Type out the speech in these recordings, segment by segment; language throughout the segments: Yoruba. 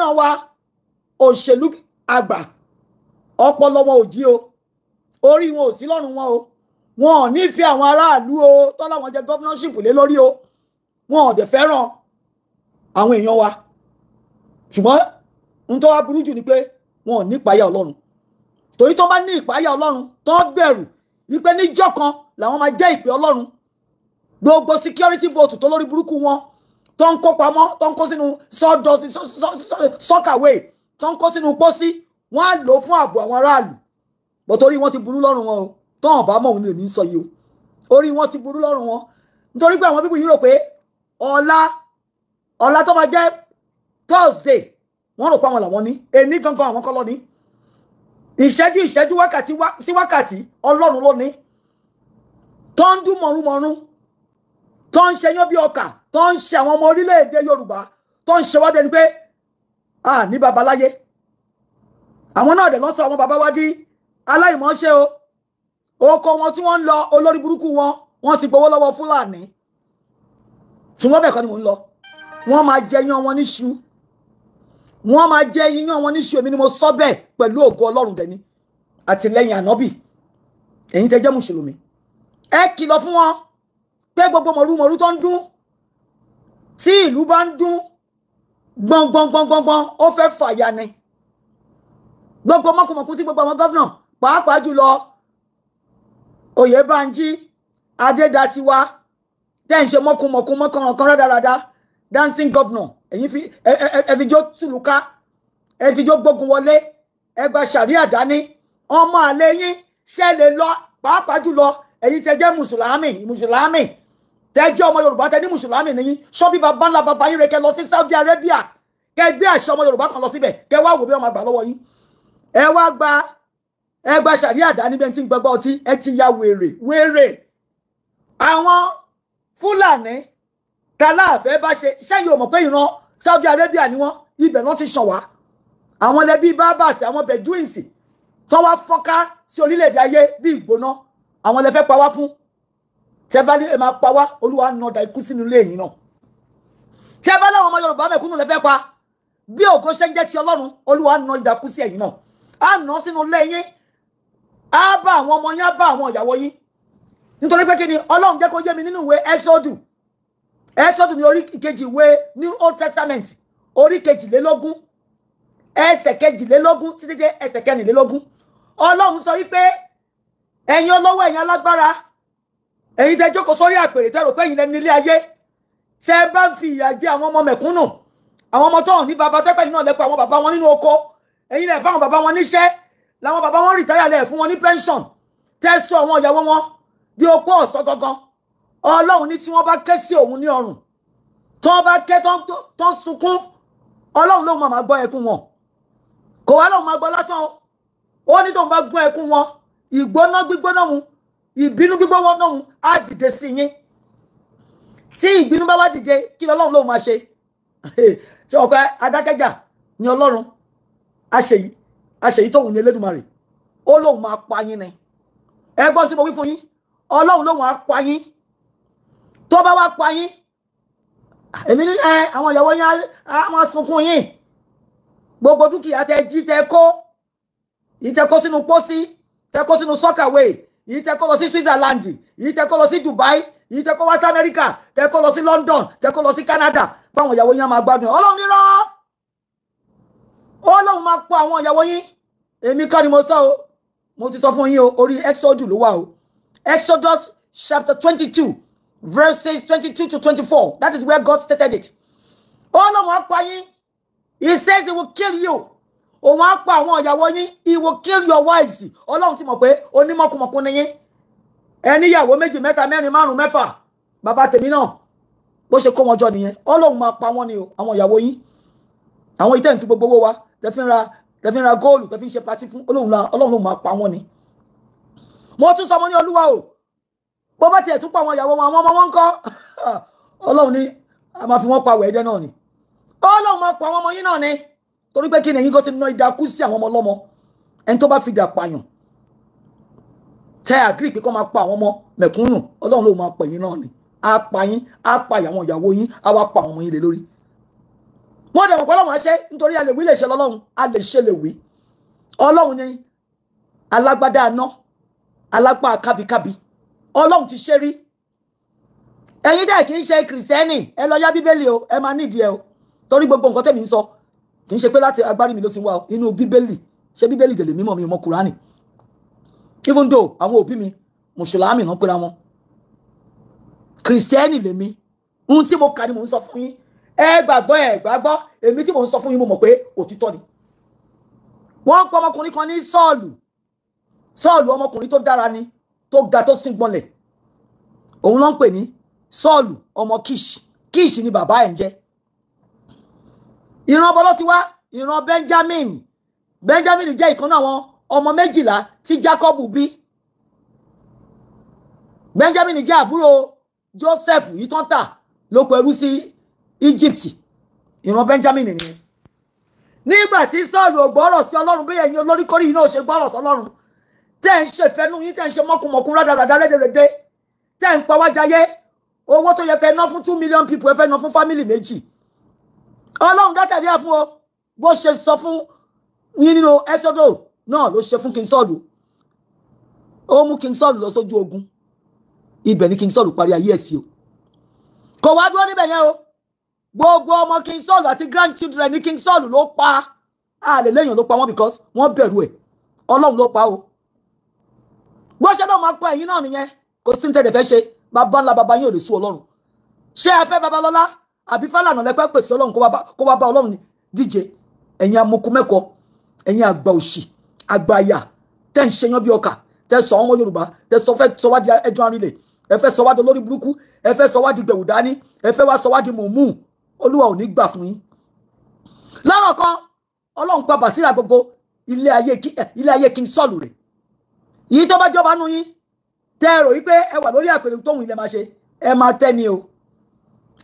gómìnà wa òṣèlú àgbà ọpọlọ wọn ò jí o, orí wọn ò sí lọ́rùn wọn o, wọn ò nífẹ̀ẹ́ àwọn aráàlú o tọ́lá wọn jẹ governorship lé lórí o, wọn ò dẹ̀ fẹ́ràn àwọn èèyàn wa. Ṣùgbọ́n n tó wá burú jù ni pé wọn ò ní ìpáyà Ọlọ́run. Torí tó bá ní ìpáyà Ọlọ́run tó bẹ̀rù wípé níjọ́ kan làwọn máa jẹ́ ìpè Ọlọ́run, gbogbo security vote tó lórí burúkú wọn tó ń kó pamọ́, tó ń kó sínú sọ́kàwé, tó ń kó sínú pósí, wọ́n á lò fún ààbò àwọn aráàlú. Bọ̀ torí wọ́n ti burú lọ́rùn wọn o, tó hàn bá mọ̀ òun lè ní sọ yìí o, orí wọn ti burú lọ́rùn wọn. Nítorí pé àwọn bíbù yìí rò pé ọ̀la tó máa jẹ́ Thursday, wọ́n rò pé àwọn làwọn ní, èní gangan àwọn kọ́ lọ ní. Ìṣẹ́jú wákàtí sí wákàtí Ọlọ́run ló ní. Tó ń dún mọ̀rúnmọ̀rún, tó ń ṣe yán bí ọkà, tó ń ṣe àwọn ọmọ orílẹ̀-èdè Yorùbá, tó ń ṣe wá bí ẹni pé ní babaláyé. Àwọn náà dẹ̀ lọ́sọ̀ àwọn bàbá wa di aláìmọ̀ọ́ṣe o. Oko wọn tí wọ́n ń lọ olórí burúkú wọn, wọ́n ti gbowó lọ́wọ́ Fúlàní. Ṣùgbọ́n bẹ́ẹ̀ kọ́ ni mò ń lọ. Wọ́n máa jẹ iyán wọn níṣu. Wọ́n máa jẹ iyán wọn níṣu, èmi ni mo sọ bẹ́ẹ̀ pẹ̀lú ògo Ọlọ́run dẹni àtìlẹ́yìn ànábì. Ẹ̀yin tẹ́ jẹ́ mùsùlùmí, ẹ kìlọ̀ fún wọn pé gbogbo mọ̀rúmọ̀rú tó ń dún, tí ìlú bá ń dún gbọ̀ngbọ̀ngbọ̀ngbọ̀ngbọ̀n, ó fẹ́ fàyà ni. Gbogbo mọ́kùmọ̀kú tí gbogbo àwọn gọ́vnà pàápàá jùlọ Oyèbánjí Adédatiwa tẹ́ ń ṣe mọ́kùmọ̀kú mọ́kànkan rádaràda dancing governor, ẹ̀yin ẹ fi jó tùlùká, ẹ fi jó gbógun wọlé, ẹ gba sàríà dání, ọmọ àlè yín ṣe lè lọ, pàápàá jùlọ ẹ̀yin tẹ́ jẹ́ mùsùlùmí tẹ́ jẹ́ ọmọ Yorùbá tẹ́ ní mùsùlùmí nìyí, ṣọ́bí bàbá ńlá bàbá yín rẹ̀ kẹ́ lọ sí Saudi Arabia, kẹ́ gbé àṣẹ ọmọ Yorùbá kan lọ síbẹ̀, kẹ́ wá wò bí wọ́n máa gbà lọ́wọ́ yín. Ẹ wá gba sàríà dání bẹ́ẹ̀ tí ń gbẹgbẹ́ ọtí, ẹ ti ya wèrè. Àwọn Fúlàní tàláàfẹ́ bá ṣe ṣẹ́yìn ò mọ̀ pé ìran Saudi Arabia ni wọ́n, ibẹ̀ náà ti ṣàn wá. Àwọn lẹ́bí bábàsì, àwọn Bedouins tó wá fọ́nká sí orílẹ̀-èdè ayé bí ìgbóná, àwọn lẹ fẹ́ pa wá fún. Tẹ́ bá ní ẹ máa pa wá, Olúwa nà dá ikú sínú ilé yìí náà. Tẹ́ bá láwọn ọmọ Yorùbá mẹ̀kúnnù lẹ fẹ́ pa, bí ògo ṣe ń jẹ́ ti Ọlọ́run, Olúwa nà ìdàkú sí ẹ̀yin náà. Á nà sínú ilé yín, á bá àwọn ọmọ yín, á bá àwọn ìyàwó yín. Nítorí pé kí ni Ọlọ́run jẹ́ kó yé mi nínú ìwé Exodus ní orí kejì ìwé New Old Testament, orí kejìlélógún, ẹsẹ̀ kejìlélógún títí dé ẹsẹ̀ kẹrìnlélógún. Ọlọ́run sọ wípé ẹ̀yin olówó, ẹ̀yin alágbára, ẹ̀yin tẹ́ jókòó sórí àpèrè tẹ́ rò pé ẹ̀yin lẹ́ni ilé ayé, tẹ́ bá ń fi ìyà jẹ àwọn ọmọ mẹ̀kúnnù, àwọn ọmọ tó hàn ní bàbá tẹ́pẹ́ yìí náà lẹ́pọ̀ àwọn bàbá wọn nínú oko, ẹ̀yin lẹ̀ fáwọn bàbá wọn níṣẹ́, làwọn bàbá wọn rìtáyà lẹ̀ fún wọn ní pension, tẹ́ sọ àwọn ìyàwó wọn di opó ọ̀sán gangan. Ọlọ́run ní tí wọ́n bá ké sí òun ní ọrùn, tí wọ́n bá ké tó sunkún, Ọlọ́run lóun máa gbọ́ ẹkún wọn. Kò wá lóun máa gbọ́ lásán o, ó ní tóun bá gbọ́ ẹkún wọn, ìgbóná gbígbóná mu, ìbínú gbígbóná náà mu á dìde sí yín. Tí ìbínú bá wá dìde, kí Ọlọ́run lóun máa ṣe? Ṣé ọ̀pẹ adákẹ́jà ni Ọlọ́run àṣeyí tóun ní Elédùmarè, ó lóun máa pa yín ni. Ẹgbọ́n tí mo wí fún yín, Ọlọ́run lóun á pa yín. Tó bá wá pa yín, èmi ní àwọn ìyàwó yín á máa sunkún yín. Gbogbo dúkìá tẹ́ jí tẹ́ kó, yìí tẹ́ kó sínú pósí, tẹ́ kó sínú sọ́kàwé, yìí tẹ́ kó lọ sí Switzerland, yìí tẹ́ kó lọ sí Dubai, yìí tẹ́ kó wá sí America, tẹ́ kó lọ sí London, tẹ́ kó lọ sí Canada, báwọn ìyàwó yín á máa gbádùn. Ọlọ́run nírọ́, Ọlọ́run máa pa àwọn ìyàwó yín. Èmi kọ́ ni mo sọ o, mo ti sọ fún yín o, orí Exodus ló wà o. Exodus chapter 22 verses 22 to 24. That is where God stated it. Ọlọ́run á pa yín. He says he will kill you. Òun á pa àwọn ìyàwó yín. He will kill your wives. Ọlọ́run ti mọ̀ pé onímọ̀kùmọ̀kù ni yín. Ẹni ìyàwó méjì mẹ́ta mẹ́rin márùn mẹ́fà. Bàbá tèmi náà bó ṣe kó wọn jọ nìyẹn. Ọlọ́run máa pa wọ́n ni o, àwọn ìyàwó yín. Àwọn ìtẹ́ ń fi gbogbo owó wa, tẹ́ fi ń ra góòlù, tẹ́ fi ń ṣe pàtí fún Ọlọ́run ló máa pa wọ́n ni. Mo tún sọ mọ́ ní Olúwa o. Bó bá tiẹ̀ tún pa àwọn ìyàwó wọn, àwọn ọmọ wọn ń kọ́. Ọlọ́run ní a máa fi wọ́n pa wẹ̀ẹ́dẹ́ náà ni. Ọlọ́run máa pa àwọn ọmọ yín náà ni. Torí pé kí ni ẹ̀yin kò ti ná ìdákú sí àwọn ọmọ ọlọ́mọ. Ẹni tó bá fi dà pààyàn, tẹ́ àgírí pé kó máa pa àwọn ọmọ mẹ̀kúnnù, Ọlọ́run ló máa pa yín náà ni. Á pa yín, á pa àwọn ìyàwó yín, á wá pa àwọn ọmọ yín lé lórí. mo dẹ̀ mọ̀ pé Ọlọ́run á ṣe nítorí a lè wí lè ṣe lọ́lọ́run a lè ṣe lè wí Ọlọ́run ni alágbádá aná alápá kábíkábí Ọlọ́run ti ṣe rí ẹ̀yin dẹ̀ kì í ṣe kìrìsìtẹ́nì ẹ lọ yá bíbélì o ẹ máa nídìí ẹ o torí gbogbo nǹkan tẹ̀mí ń sọ kì í ṣe pé láti agbárí mi ló ti wá inú bíbélì ṣe bíbélì dèlè mímọ́ mi mọ́ Kùránì even though àwọn òbí mi mùsùlùmí náà pera wọn kìrìsìtẹ́nì lèmi ohun tí mo kà ni mò ń sọ fún yín ẹ gbàgbọ́ èmi tí mò ń sọ fún yín mo mọ̀ pé òtítọ́ ni wọ́n pọ̀ ọmọkùnrin kan ní Sọ́ọ̀lù ọmọkùnrin tó dára ni tó ga tó síngbọnlẹ̀ òun ló ń pè ní Sọ́ọ̀lù ọmọ Kish ni bàbá ẹ̀ ń jẹ́ ìran bọ́lọ́ ti wá ìran Benjamin jẹ́ ìkan náà àwọn ọmọ 12 tí Jacob bí Benjamin jẹ́ àbúrò Joseph yìí tán tà lóko ẹrú sí Egypt ìran Benjamin ni nígbà tí Sọ́ọ̀lù ò gbọ́rọ̀ sí Ọlọ́run bí ẹ̀yin olóríkórí yìí náà ṣe gbọ́rọ̀ sí Ọlọ́run tẹ́ ń ṣe fẹ́nu yín tẹ́ ń ṣe mọ́kùnmọ́kùn rádaràdà rédèrèdè tẹ́ ń pa wá jayé owó tó yẹ kẹ́ ná fún 2 million people ẹ fẹ́ ná fún family méjì Ọlọ́run dáṣẹ́ díẹ̀ fún o bó ṣe sọ fún yín nínú Exodus náà ló ṣe fún King Saul ó mú King Saul lọ sójú ogun ibẹ̀ ni King Saul parí ayé ẹ̀ sí o kò wá dúró níbẹ̀ yẹn o gbogbo ọmọ King Saul àti grandchildren ní King Saul ló pa àlè lẹ́yìn ló pa wọ́n because wọ́n bẹ̀rù ẹ̀ Ọlọ́run ló pa o bó ṣe náà máa pa ẹ̀yin náà nìyẹn kò sí ní tẹ̀lé fẹ́ ṣe bàbá ńlá bàbá yín ò lè sú Ọlọ́run ṣé ẹ fẹ́ Babalọ́lá àbí Fálànà lẹ́pẹ́ pèsè Ọlọ́run kó wá bá Ọlọ́run díje ẹ̀yin amoko mẹ́kọ ẹ̀yin àgbà òṣì àgbà àyà tẹ́ ń ṣe yan bí ọkà tẹ́ sọ ọmọ Yorùbá tẹ́ sọ wá di ẹjọ́ arinlẹ̀ ẹ fẹ́ sọ wá di olórí burúkú ẹ fẹ́ sọ wá di gbẹ̀wù dání ẹ fẹ́ wá sọ wá di mùmú Olúwa ò ní gbà fún yín lọ́rọ̀ kan Ọlọ́run pa Bàsírà gbogbo ilé ayé King Saul rẹ̀ yìí tó bá jọba nú yín tẹ́ rò wípé ẹ wà lórí àpèrè tóhun ilẹ̀ máa ṣe ẹ máa tẹ́ ni o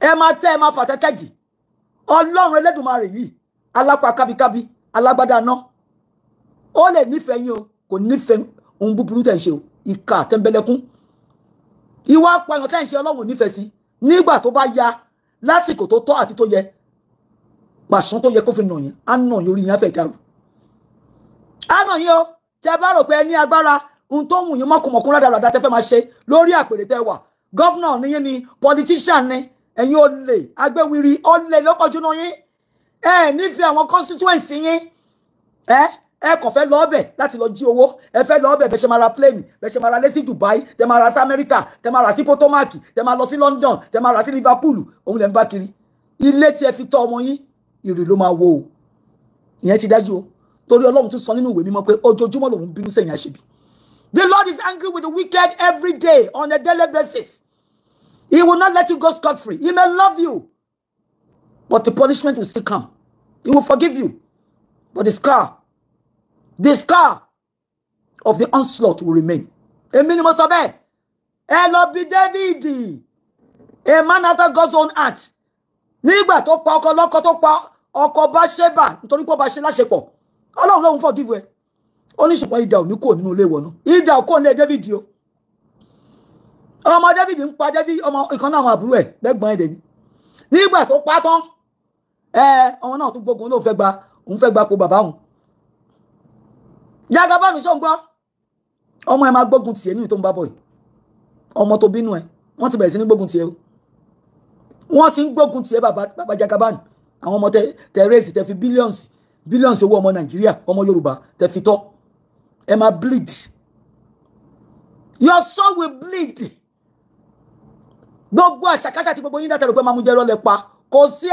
ẹ máa tẹ́ ẹ máa fà tẹ́tẹ́ jì Ọlọ́run Ẹlẹ́dùmarè yìí alápá kábíkábí alágbádá náà ó lè nífẹ̀ẹ́ yín o kò nífẹ̀ẹ́ ohun búburú tẹ̀ ń ṣe o ìkà tẹ́ńbẹ́lẹ́kún ìwà apààyàn tẹ́ ń ṣe Ọlọ́run nífẹ̀ẹ́ sí nígbà tó bá ya lásìkò tó tọ́ àti tó yẹ pàṣán tó yẹ kó fi nà yín á nà yín orí yín á fẹ́ dàrú á nà yín o tẹ́ bá rò pé ẹ ní agbára ohun tó wù yín mọ́kùnmọ́kùn rádaràdà tẹ́ fẹ́ máa ṣe lórí àpèrè tẹ́ wà gọ́vnà níyín ni politician ni ẹ̀yin olè agbéwìrì olè lọ́pọ̀jù náà yín ẹ nífẹ̀ẹ́ àwọn constituency yín ẹ kàn fẹ́ lọ ọbẹ̀ láti lọ jí owó ẹ fẹ́ lọ ọbẹ̀ bẹ́ẹ̀ ṣe máa ra plane bẹ́ẹ̀ ṣe máa ra lé sí Dubai tẹ́ máa ra sí America tẹ́ máa ra sí Potomac tẹ́ máa lọ sí London tẹ́ máa ra sí Liverpool òun lẹ́ ń bá kiri ilé tí ẹ fi tọ́ ọmọ yín ìrì ló máa wo o ìyẹn ti dájú o torí Ọlọ́run tún sọ nínú ìwé mímọ́ pé ojoojúmọ́ lòun bínú sẹ́yìn àṣebí. The Lord is angry with the wicked every day on a daily basis. He will not let you go scot-free. He may love you, but the punishment will still come. He will forgive you, but the scar of the onslaught will remain. Èmi ni mo sọ bẹ́ẹ̀. Ẹ lọ bí David, a man after God's own heart. Nígbà tó pa ọkọ lọ́kọ tó pa ọkọ Báṣẹ́bà nítorí pé ó bá ṣe láṣepọ̀. Ọlọ́run lóhun forgive ẹ. Ó ní ṣùgbọ́n idà ò ní kúrò nínú ilé ìwọ náà. Idà ò kúrò nílé David o. Ọmọ David ń pa David ọmọ ìkan náà àwọn àbúrò ẹ̀ lẹ́gbọ̀n ẹ̀dẹ̀ ni. Nígbà tó pa tán ọmọ náà tún gbógun òun fẹ́ gba po bàbá òun. Jagaban ṣó ń gbọ́ ọmọ ẹ máa gbógun tiẹ̀ nínú tó ń bá bọ̀ yìí ọmọ tó bínú ẹ wọ́n ti bẹ̀rẹ̀ sí ní gbógun tiẹ̀ o wọ́n ti ń gbógun tiẹ̀ bàbá Jagaban àwọn ọmọ tẹ rẹ́ẹ̀sì tẹ fi billions owó ọmọ Nàìjíríà ọmọ Yorùbá tẹ fi tọ́ ẹ máa bleed your soul will bleed gbogbo àṣàkáṣà tí gbogbo yín dátẹ̀rù pé máa mú jẹ́ rọ́lẹ̀ pa kò sí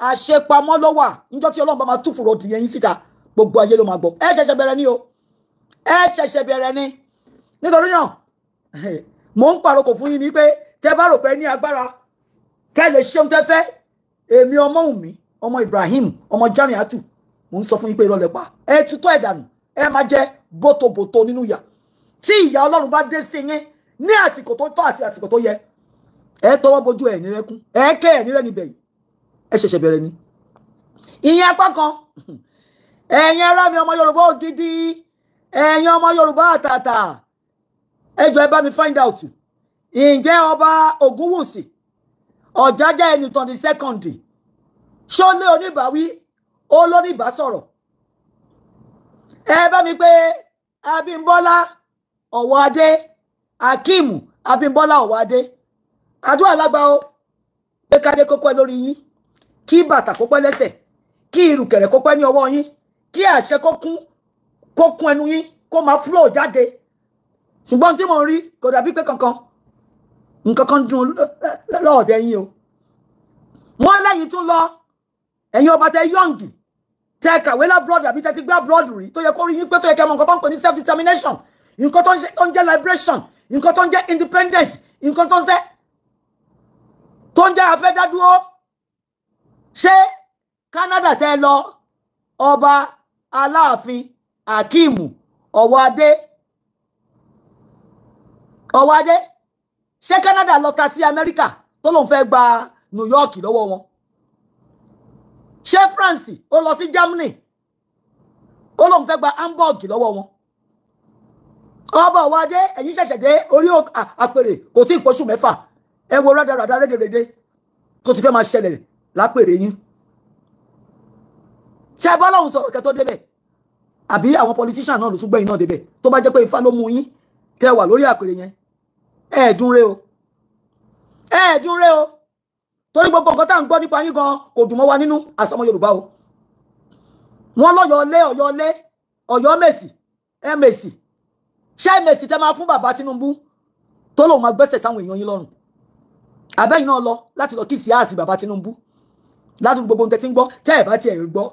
àṣepamọ́ lọ́wà níjọ́ tí Ọlọ́run bá máa túfùrọ̀ dìyẹn yín síta gbogbo ayé ló máa gbọ́ ẹ ṣẹ̀ṣẹ̀ bẹ̀rẹ̀ ni o ẹ ṣẹ̀ṣẹ̀ bẹ̀rẹ̀ ni nítorí náà mò ń pàrokò fún yín ni pé tẹ́ bá rò pé ní agbára tẹ́ lè ṣeun tẹ́ fẹ́ èmi ọmọ Wùnmí ọmọ Ibrahim ọmọ Jamiatu mò ń sọ fún yín pé irọ́ lẹ pa ẹ tutọ́ ẹ̀ dànù ẹ máa jẹ bótobòto nínú ìyà tí ìyà Ọlọ́run bá dé sí yín ní àsìkò tó tọ́ àti àsìkò tó yẹ ẹ tọwọ́ bojú ẹ̀ ní rẹ́kún ẹ kẹ́ ẹ̀ ní rẹ́ níbẹ̀ yìí ẹ ṣẹ̀ṣẹ̀ bẹ̀rẹ̀ ni ìyẹn apá kan ẹ̀yin ará mi ọmọ Yorùbá ògidì ẹ̀yin ọmọ Yorùbá àtàtà ẹ jọ̀ọ́ ẹ bá mi find out ǹjẹ́ ọba Ògúnwùsì Ọ̀jájá Ẹnìtàn the second ṣó lé oníbàwí ó lóníbà sọ̀rọ̀ ẹ bá mi pé Abímbọ́lá Ọ̀wọ́adé Akeem Abímbọ́lá Ọ̀wọ́adé àdúrà lágbà o pé kádé kó pẹ́ lórí yín kí bàtà kó pẹ́ lẹ́sẹ̀ kí ìrùkẹ̀rẹ̀ kó pẹ́ ní ọwọ́ yín kí àṣẹ kó kún ẹnu yín kó máa flow jáde ṣùgbọ́n tí mo rí kò dàbí pé nǹkan kan dùn lọ́ọ̀dẹ yín o wọ́n lẹ́yìn tún lọ ẹ̀yin ọba tẹ yọ̀ǹgì tẹ kàwé lábúrọ̀dù àbí tẹ ti gbé abúrọ̀dù rí tó yẹ kó rí yín pé tó yẹ kẹ́ mọ̀ nǹkan tó ń pè ní self determination nǹkan tó ń jẹ́ liberation nǹkan tó ń jẹ́ independence nǹkan tó ń jẹ́ afẹ́dádúró ṣé Canada tẹ lọ ọba Aláàfin Akeem Ọ̀wọ́adé ṣé Canada lọ ta sí Amẹ́ríkà tó lòun fẹ́ gba New York lọ́wọ́ wọn ṣé France ó lọ sí Germany ó lòun fẹ́ gba Hamburg lọ́wọ́ wọn ọba Ọ̀wọ́adé ẹ̀yin ṣẹ̀ṣẹ̀ dé orí àpèrè kò tí ì pọ̀ṣù mẹ́fà ẹ wo rádaràdà rédèrèdè tó ti fẹ́ máa ṣẹlẹ̀ lápèrè yín ṣé ẹ bá lọ́hùn sọ̀rọ̀ kẹ́ tó débẹ̀ àbí àwọn politician náà ló tún gbẹ̀yìn náà débẹ̀ tó bá jẹ́ pé Ifá ló mú yín tẹ́ wà lórí àpèrè yẹn ẹ̀ẹ́dúnrẹ́ o torí gbogbo nǹkan tá à ń gbọ́ nípa yín gan kò dùn mọ́ wa nínú àsọmọ Yorùbá o wọ́n Ọ̀yọ́ Mèsì Mèsì ṣé Mèsì tẹ́ máa fún bàbá Tinubu tó lòun máa gbẹ́sẹ̀ sáwọn èèyàn yín lọ́rùn àbẹ́yìn náà lọ láti lọ kí síáàsì bàbá Tinubu ládùúgbò gbogbo nǹkan tí ń gbọ́ tẹ́ ẹ̀ bá tiẹ̀ gbọ́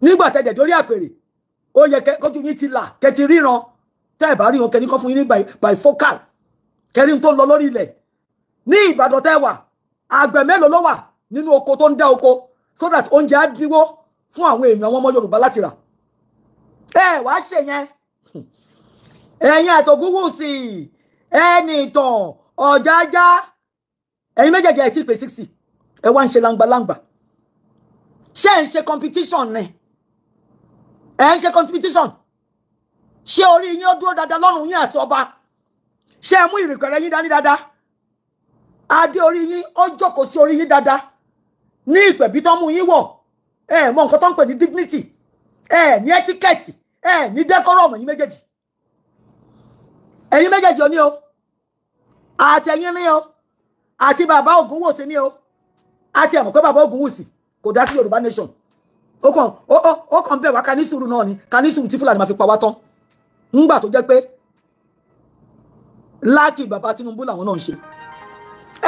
nígbà tẹ́ dẹ̀ dórí àpèrè ó yẹ kójú yín ti là kẹ́ ti ríran tẹ́ ẹ̀ bá ríran kẹ́ ní kọ́ fún yín ní bifocal kẹrin tó ń lọ lórí ilẹ̀ ní Ìbàdàn tẹ́ wà àgbẹ̀ mélòó ló wà nínú oko tó ń dá oko so that oúnjẹ á dínwó fún àwọn èèyàn wọn ọmọ Yorùbá láti rà ẹ wàá ṣe yẹn ẹ̀yin àtògúnwùsì ẹni ìtàn Ọ̀jájá ẹ̀yin méjèèjì ẹ̀ tí ì pé 60 ẹ wá ń ṣe langbalangba ṣé ẹ̀ ń ṣe competition ni ẹ̀ ń ṣe competition ṣé orí yín ó dúró dáadáa lọ́rùn yín àti ọba ṣé ẹ mú ìrìnkẹ̀rẹ̀ yín dání dáadáa adé orí yín ó jókòó sí orí yín dáadáa ní ìpẹ̀bí tó mú yín wọ̀ ẹ mọ nǹkan tó ń pè ní dignity ẹ ní etiquette ẹ ní decorum ẹ̀yin méjèèjì ó ní o àti ẹ̀yin ní o àti bàbá Ògúnwùsì ní o àti ẹ̀mọ̀ pé bàbá Ògúnwùsì kò dá sí Yorùbá nation ó kàn bẹ̀ wá ká ní sùúrù náà ni ká ní sùúrù tí Fúlàní máa fi pa wá tán ńgbà tó jẹ́ pé láàkì bàbá Tinubu làwọn náà ń ṣe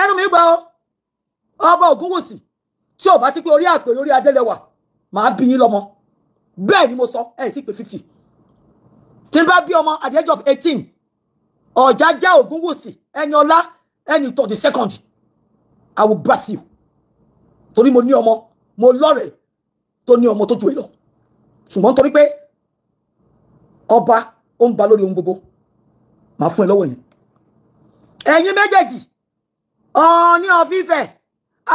ẹnu mi gbà ó ọba Ògúnwùsì tí ò bá sí pé orí àpèrè orí adélẹwà máa bí yín lọ́mọ bẹ́ẹ̀ ni mo sọ ẹ̀ tí pé 50 tí n bá bí ọmọ at the age of 18 Ọ̀jájá Ògúnwùsì Ẹniọlá Ẹnìtàn the second I will bless you torí mo ní ọmọ mo lọ́rẹ̀ẹ́ tó ní ọmọ tó ju èlò ṣùgbọ́n torí pé ọba ó ń ba lórí ohun gbogbo máa fún ẹ lọ́wọ́ yẹn ẹ̀yin méjèèjì Ọọ̀ni of Ifẹ̀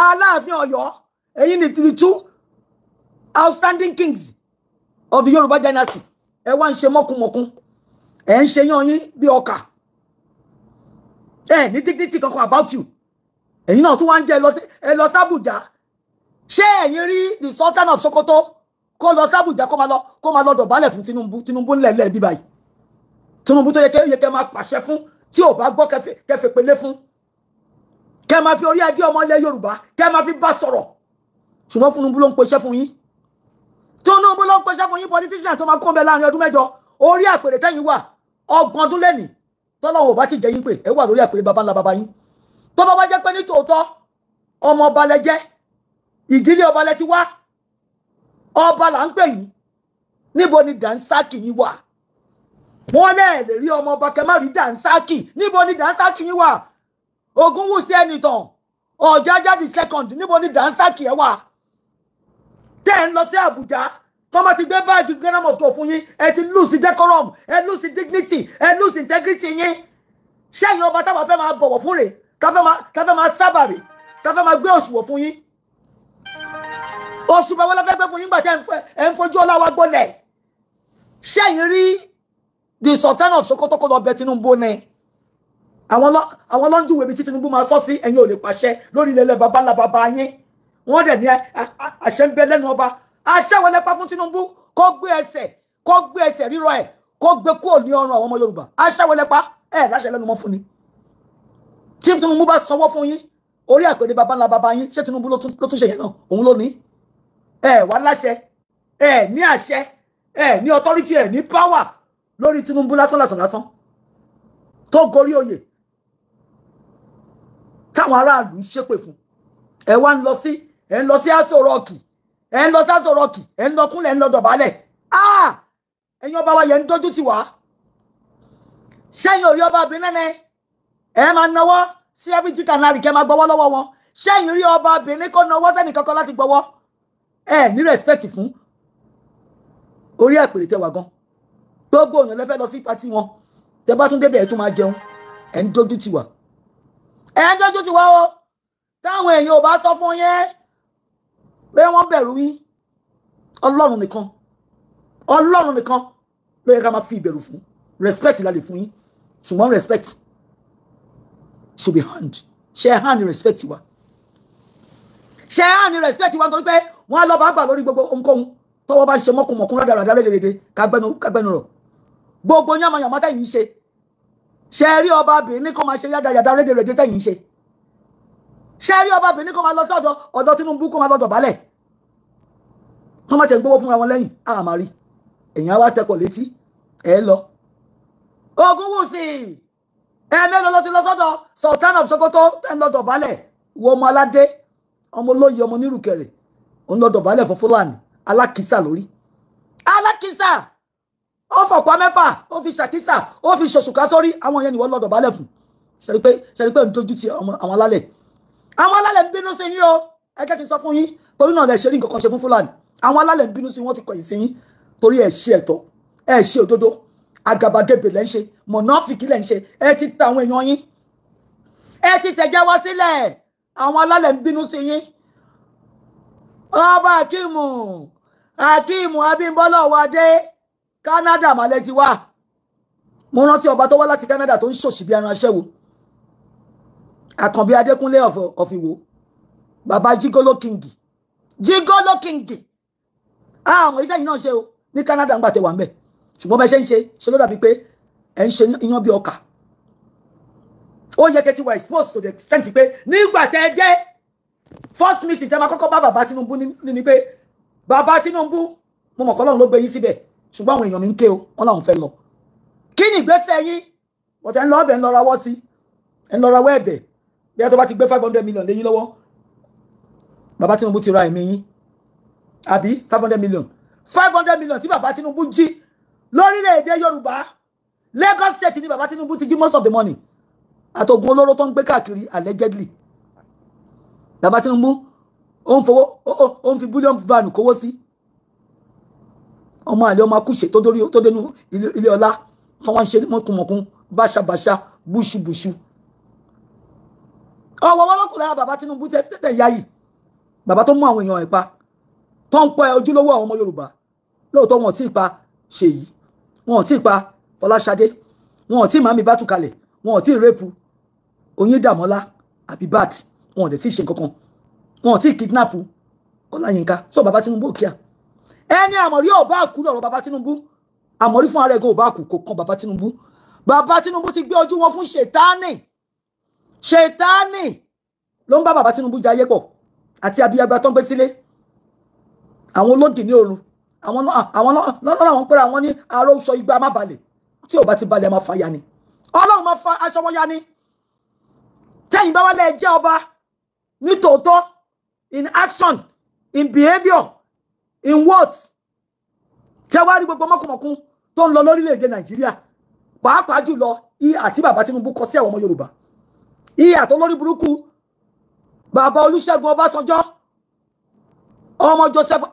Aláàfin Ọ̀yọ́ ẹ̀yin ni the two outstanding kings of the Yorùbá dynasty ẹ wá ń ṣe mọ́kùnmọ́kùn ẹ ń ṣe yan yín bí ọkà ẹ ní dignity kankan about you ẹ̀yin náà tún wá ń jẹ ẹ lọ sábùjá ṣé ẹ̀yin rí the Sultan of Sokoto kó lọ sábùjá kó máa lọ dọ̀bálẹ̀ fún Tinubu ńlẹ̀ bí báyìí Tinubu tó yẹ kẹ́ máa pàṣẹ fún tí ò bá gbọ́ kẹfẹ́ pélé fún kẹ́ máa fi orí adé ọmọ ilẹ̀ Yorùbá kẹ́ máa fi bá sọ̀rọ̀ ṣùgbọ́n Tinubu ló ń pèsè fún yín Tinubu ló ń pèsè fún yín politician tó máa kó bẹ láàrin ọdún 7 orí àpèrè tẹ́yìn wà 30 ọdún lẹ́nìí tọ́lọ́wọ́ bá ti jẹ́ yín pé ẹ wà lórí àpèrè baba ńlá baba yín tó bá wá jẹ́ pé ní tòótọ́ ọmọ ọba lẹ jẹ́ ìdílé ọba lẹ ti wá ọba là ń pè yín níbo ni Dànsákì yín wà wọ́n lè rí ọmọ ọba kẹ́ má rí Dànsákì níbo ni Dànsákì yín wà Ògúnwùsì Ẹnìtàn Ọ̀jájá the second níbo ni Dànsákì ẹ wà tẹ́ ń lọ sí Àbújá tọ́mọ ti gbé báàgì Ghana mosque fún yín ẹ ti lose decorum ẹ lose dignity ẹ lose integrity yín ṣẹ́yìn ọba táwọn fẹ́ máa bọ̀wọ̀ fún rẹ̀ káfẹ́ máa sábà rẹ̀ káfẹ́ máa gbé òṣùwọ̀ fún yín oṣù bẹ́ẹ̀ wọ́n fẹ́ gbé fún yín gbà tẹ́ ẹ ń fojú ọlá wa gbọ́lẹ̀ ṣẹ́yìn rí the Sultan of Sokoto kó lọ bẹ Tinubu ní àwọn lọ́njúwèé bí tí Tinubu máa sọ sí ẹ̀yin ò lè pàṣẹ lórí ilẹ̀ baba ńlá baba yín wọ́n dẹ̀ ní àṣẹ ń bẹ lẹ́nu ọba àṣẹ wọlé pa fún Tinubu kó gbé ẹsẹ̀ rírọ̀ ẹ̀ kó gbé kúrò ní ọrùn àwọn ọmọ Yorùbá àṣẹ wọlé pa láṣẹ lẹ́nu mọ́ fún ni tí Tinubu bá sanwó fún yín orí àpèrè baba ńlá baba yín ṣé Tinubu ló tún ṣe yẹn náà òun ló ní wà láṣẹ ní àṣẹ ní authority ní power lórí Tinubu lásán tó gorí oyè táwọn aráàlú ń ṣépè fún wá ń lọ sí Aso Rock ń lọ sí Aso Rock ń lọ kúnlẹ̀ ń lọ dọ̀bálẹ̀ ẹ̀yin ọba wa yẹn ń dójú tì wá ṣẹ́yìn orí ọba Benin máa náwó sí every canary kẹ́ máa gbọ́wọ́ lọ́wọ́ wọn ṣẹ́yìn rí ọba Benin kó náwó sẹ́nì kankan láti gbọ́wọ́ ní respect fún orí àpèrè tẹwà gan gbogbo èèyàn lẹ́fẹ́ lọ sí pàtí wọn tẹ bá tún débẹ̀ ẹ̀ tún máa jẹun ẹ̀ ń dójú tì wá o táwọn èèyàn ò bá sọ fún yẹn pé wọ́n bẹ̀rù yín Ọlọ́run nìkan ló yẹ ká máa fi ìbẹ̀rù fún respect la lè fún yín ṣùgbọ́n respect should be hand ṣe hand ni respect wa nítorí pé wọ́n á lọ bá gbà lórí gbogbo ohunkóhun tọ́wọ́ bá ń ṣe mọ́kùnmọ́kùn rádaràdà lédèrèdè kágbẹ́nu rọ̀ gbogbo yàmàyàmá tẹ̀yìn ṣe ṣe rí ọba Benin kó máa ṣe yàdàyàdà rédèrèdè tẹ̀yìn ṣe ṣe rí ọba Benin kó máa lọ sí ọ̀dọ̀ Tinubu kó máa lọ dọ̀bálẹ̀ wọ́n máa tẹ̀ ń gbówó fúnra wọn lẹ́yìn àmàrí èèyàn wá tẹkọ̀ létí lọ Ògúnwùsì mélòó ló ti lọ sọ́dọ̀ Sultan of Sokoto ẹ̀ ń lọ dọ̀bálẹ̀ wo ọmọ aládé ọmọ olóyè ọmọ nírùkẹ̀rẹ̀ òun lọ dọ̀bálẹ̀ fún Fúlàní alákìísà lórí alákìísà ó fọ̀pá mẹ́fà ó fi ṣàkísà ó fi ṣòṣùká sórí àwọn yẹn ni wọ́n lọ dọ̀bálẹ̀ fún ṣe rí pé ń dojú ti àwọn alálẹ̀ ń bínú sí yín o ẹ jẹ́ kí n sọ fún yín torí náà lẹ ṣe rí nǹkan kan ṣe fún Fúlàní àwọn alálẹ̀ ń bínú sí wọ́n ti kọ̀yìn sí yín torí ẹ ṣe ẹ̀tọ́ ẹ ṣe òdodo àgàbàgebè lẹ́ ń ṣe mọ̀nàfìkì lẹ́ ń ṣe ẹ ti ta àwọn èèyàn yín ẹ ti tẹ̀jẹ́ wá sílẹ̀ àwọn alálẹ̀ ń bínú sí yín ọba Akeem Abímbọ́lá Ọwádé Canada malẹ̀ ti wá mo rántí ọba tó wá láti Canada tó ń ṣòṣì bí ẹran aṣẹ́wó Àkànbí Adékúnlé of Ìwó bàbá Jigolo King àwọn iṣẹ́ yìí náà ṣe o ní Canada ń gbà tẹwà ń bẹ̀ ṣùgbọ́n bẹ́ẹ̀ ṣe ń ṣe ló dàbí pé ẹ̀ ń ṣe iyán bí ọkà ó yẹ kẹ́ ti wà exposed to the extent pé nígbà tẹ́ dé first meeting tẹ́ máa kọ́kọ́ bá bàbá Tinubu ní pé bàbá Tinubu mo mọ̀ kọ́lọ́run ló gbé yín síbẹ̀ ṣùgbọ́n àwọn èèyàn mi ń ké o wọ́n làwọn fẹ́ lọ kí ni ìgbésẹ̀ yín bọ̀tẹ́ ń lọ ọbẹ̀ ń lọ rawọ́ sí ẹ̀ ń lọ rawọ́ ẹ̀bẹ̀ bí ẹ tó bá ti gbé 500 million lé yín lọ́wọ́ bàbá Tinubu ti ra ẹ̀mí yín àbí 500 million tí bàbá Tinubu jí lórílẹ̀-èdè Yorùbá Lagos State ni bàbá Tinubu ti jí most of the money àtògùn olóró tó ń gbé káàkiri allegedly bàbá Tinubu ó ń fi billion van kówó sí ọmọ àlè ọmọ akúṣe tó dénú ilé ọlá tó wọ́n ń ṣe mọ́kùnmọ́kùn báṣabàṣa búṣubùṣu ọwọ́ wọn lọ́kùnrin àwọn bàbá Tinubu tẹ́tẹ̀ yáyì bàbá tó mú àwọn èèyàn ẹ̀ pa tó ń pẹ́ ojúlówó àwọn ọmọ Yorùbá lóòótọ́ wọn ò tí ì pa Ṣèyí wọn ò tí ì pa Fọláṣadé wọn ò tí ì Màmí Bátúkalẹ̀ wọn ò tí ì rẹ́pù Oyíndàmọ́lá Abibat wọn ò dẹ̀ tí ì ṣe nǹkan kan wọn ò tí ì kidnap Ọláyínká sọ bàbá Tinubu ò kíá ẹni àmọ̀rí ò bá kú lọ́rọ̀ bàbá Tinubu àmọ̀rí fún ara ẹ̀gọ́ ò bá kú kò kan bàbá Tinubu ti gbé ojú wọn fún ṣètánì ló ń bá bàbá Tinubu jayé pọ̀ àti abiyagba tó ń gbé sílé àwọn olóògì ní òru àwọn lọ́nà pẹ́ra àwọn ní arósọ igba má balẹ̀ tí ò bá ti balẹ̀ máa fa ya ni Ọlọ́run máa fa aṣọ wọn ya ni tẹ́yìn bá wálé jẹ́ ọba ní tòótọ́ in action in behaviour in words tẹ́wárí gbogbo mọ́kùnmọ́kùn tó ń lọ lórílẹ̀-èdè Nàìjíríà pàápàá jùlọ ìhà tí bàbá Tinubu kọ sí àwọn ọmọ Yorùbá ìhà tó lórí burúkú bàbá Olúṣẹ́gun Ọbásanjọ́ ọmọ Joseph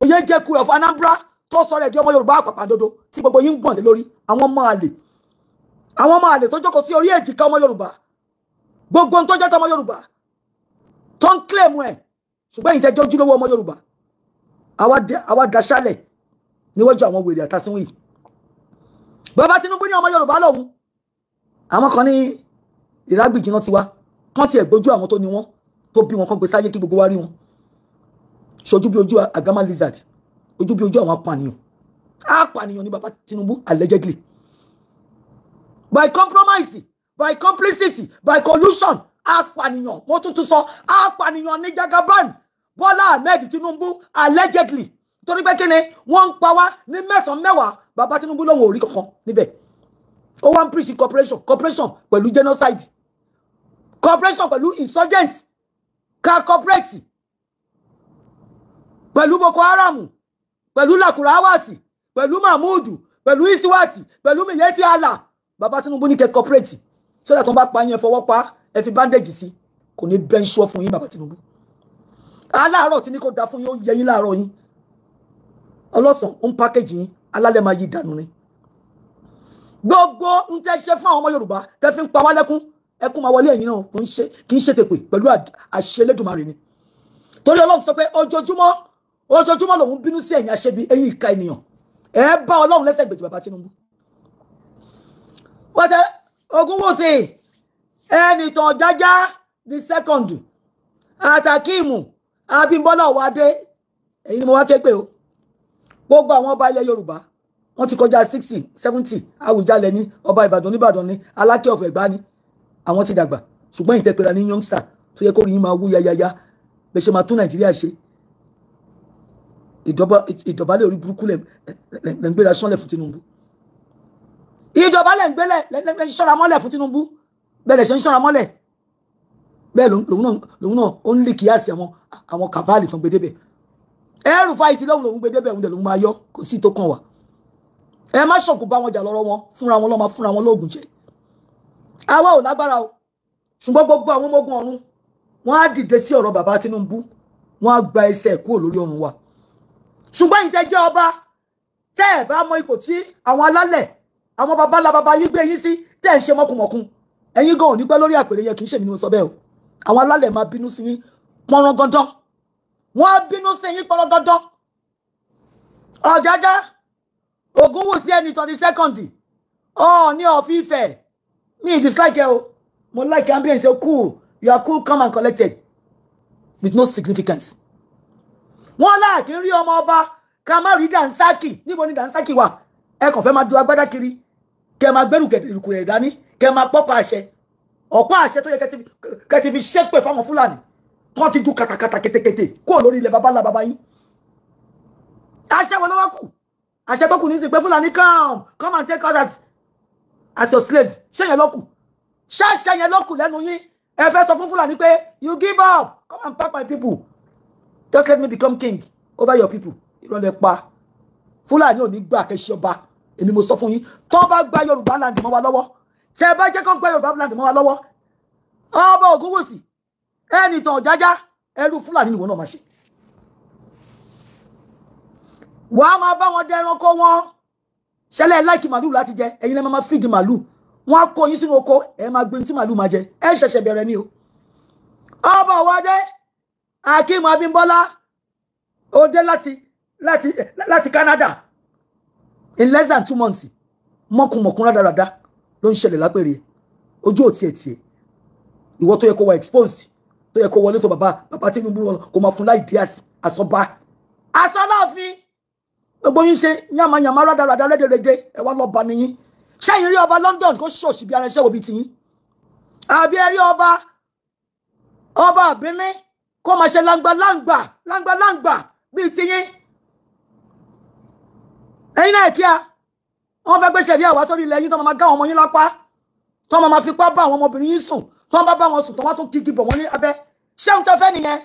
Oyejeku of Anambra tó sọ̀rọ̀ ẹ̀dí ọmọ Yorùbá àpàpàdodo tí gbogbo yín ń gbọ̀n lé lórí àwọn ọmọ àlè tó jókòó sí orí èjìká ọmọ Yorùbá gbogbo tó jẹ́ tọmọ Yorùbá tó ń kílèmù ẹ̀ ṣùgbọ́n ìyìn tẹ́jọ́ ojúlówó ọmọ Yorùbá àwa daṣálẹ̀ níwájú àwọn wèrè àtàsínwó yìí bàbá Tinubu ní ọmọ Yorùbá lòun àwọn kan ní ìrágbìjì náà ti wá kán ti ẹ̀gbójú àwọn tó ní wọn tó bí wọn kán gbé sáyé kí gbogbo wa rí wọn ṣojú bí ojú agama lizard ojú bí ojú àwọn apànìyàn ní bàbá Tinubu allegedly by compromise by complicity by collusion apànìyàn mo tún sọ apànìyàn ní Jagaban Bọ́lá Ahmed Tinubu allegedly torí pé kíni wọ́n ń pa wá ní mẹ́sàn-án mẹ́wàá bàbá Tinubu lòun ò rí kankan níbẹ̀ ó wá ń preach cooperation pẹ̀lú genocide cooperation pẹ̀lú insurgents ká cooperate pẹ̀lú Boko Haram pẹ̀lú Lakurawasi pẹ̀lú Mahmood pẹ̀lú Iswati pẹ̀lú Miyetti Allah bàbá Tinubu ní kẹ́ cooperate so that wọ́n bá pa yín fọwọ́ pa ẹ fi bandage sí kò ní bench fún yín bàbá Tinubu aláàárọ̀ tí ní kò dá fún yín ó yẹ yín láàárọ̀ yín ọlọ́sàn ó ń package yín alálẹ̀ máa yí dànù ni gbogbo ń tẹ́ ṣe fún àwọn ọmọ Yorùbá tẹ́ fi ń pa wá lẹ́kún ẹkún máa wọlé ẹ̀yin náà kì í ṣe tèpè pẹ̀lú àṣẹ Elédùmarè ni torí Ọlọ́run sọ pé ojoojúmọ́ lòun bínú sí ẹ̀yin àṣebi ẹ̀yin ìka ènìyàn ẹ bá Ọlọ́run lẹ́sẹ̀ gbèjì bàbá Tinubu wọ́n tẹ Ògúnwùsì Ẹnìtàn Jájá the second Àtàkìmù Abímbọ́lá Ọ̀wádé ẹ̀yin ni mo wá ké pé o gbogbo àwọn ọba ilẹ̀ Yorùbá wọ́n ti kọjá 60 70 Àwùjalẹ̀ ní ọba Ìbàdàn nìbàdàn ní Aláké of Ẹ̀gbá ní àwọn ti dàgbà ṣùgbọ́n ìtẹ̀pẹ̀rẹ̀ ní youngster tó yẹ kó rí yín máa wú yáyáyá bẹ́ẹ̀ ṣe máa tún Nàìjíríà ṣe ìdọ̀bálẹ̀ orí burúkú lẹ̀ ń gbéra sánlẹ̀ fún Tinubu ìdọ̀bálẹ̀ ń gbélẹ̀ lẹ́ ń ṣọ́ra mọ́lẹ̀ fún Tinubu bẹ́ẹ̀ lẹ̀ ṣe ń ṣọ́ra mọ́lẹ̀ bẹ́ẹ̀ lòun náà ó ń lè kíyàsí àwọn kàbáàlì tó ń gbedébẹ̀ ẹrù fáìtì lòun gbedébẹ̀ òun dẹ̀ lòun máa yọ kò sí tó kàn wá ẹ má ṣọ̀kù bá wọn jà lọ́rọ̀ wọn fúnra wọn lọ́mọ fúnra wọn lóògùn jẹ àwa ò lágbára o ṣùgbọ́n gbogbo àwọn ọmọ ogun ọ̀run wọ́n á dìde sí ọ̀rọ̀ bàbá Tinubu wọ́n á gba ẹsẹ̀ kúrò lórí ọ̀run wa ṣùgbọ́n yìí tẹ́ jẹ́ ọba tẹ́ ẹ̀ bá mọ ipò tí àwọn alálẹ̀ àwọn baba yín gbé yín sí tẹ́ ẹ̀ ń ṣe mọ́kùmọ̀kùn ẹ̀yin gan ò ní pẹ́ lórí àpèrè yẹn kì í ṣèmi ni mo sọ bẹ́ẹ̀ o àwọn alálẹ̀ máa bínú sí yín pọ́nrọ́gọ́dán wọ́n á bínú sí yín pọ́nrọ́gọ́dán Ọ̀jájá Ògúnwùsì Ẹnìtàn the second Ọọ̀ni of Ifẹ̀ me dislike ẹ o mo like ambience so cool you are cool calm and collected with no significance wọ́n láàkì rí ọmọ ọba ká má rí Dànsákì níbo ni Dànsákì wà ẹ kàn fẹ́ máa du agbádá kiri kẹ máa gbẹ́rù kẹ̀dùkù rẹ̀ dání kẹ máa pọ́pọ̀ àṣẹ ọ̀pọ̀ àṣẹ tó yẹ kẹtì fi ṣépè fáwọn Fúlàní kán ti du kàtàkàtà kétékété kó lórí ilẹ̀ baba ńlá baba yín àṣẹ wọn ló wá kù àṣẹ tó kù ní sí pé Fúlàní come and take us as your slaves ṣé yẹn lọ́kù ṣáṣẹ yẹn lọ́kù lẹ́nu yín ẹ fẹ́ sọ fún Fúlàní pé you give up come and pack my people just let me become king over your people ìrọ̀lẹ́ pa Fúlàní ò ní gbà kẹ́ṣẹ́ ọba èmi mo sọ fún yín tó bá gba Yorùbá land mọ́ wa lọ́wọ́ tẹ́ bá jẹ́ kó gba Yorùbá land mọ́ wa lọ́wọ́ ọba Ògúnwùsì Ẹnìtàn Jájá ẹrú Fúlàní nìwọ náà máa ṣe wàá máa bá wọn dẹranko wọn ṣẹlẹ̀ láìkí màlúù láti jẹ ẹ̀yin lẹ máa fìdí màlúù wọn á kó yín sínú oko ẹ máa gbé tí màlúù máa jẹ ẹ ṣẹ̀ṣẹ̀ bẹ̀rẹ̀ ni o ọba Ọ̀wádé Akeem Abímbọ́lá ó dé láti Canada in less than 2 months mọ́kùnmọ̀kùn rádaràda ló ń ṣẹlẹ̀ lápẹ̀rẹ̀ ojú ò tiẹ̀ ìwọ tó yẹ kó wà exposed tó yẹ kó wọlé tó bàbá Tinubu kó máa fún láì dí àsọba àsọláàfin gbogbo yín ṣe yàmàyàmà rádaràda rédèrèdè ẹ wá lọ́ba nìyín ṣẹ́yìn rí ọba London kó ṣòṣì bí ara ẹṣẹ́ òbí tiyín àbí ẹ rí ọba àbíní kó máa ṣe láǹgbà bíi tiyín ẹ̀yin náà kíá wọ́n fẹ́ gbé ṣẹ̀rí àwá sórí ilẹ̀ yín tó máa gá àwọn ọmọ yín lápá tó máa fipá bá àwọn ọmọbìnrin yín sùn tó bá wọn sùn tó wọ́n tún kíkí bọ̀ wọ́n ní abẹ́ ṣéun tó fẹ́ nìyẹn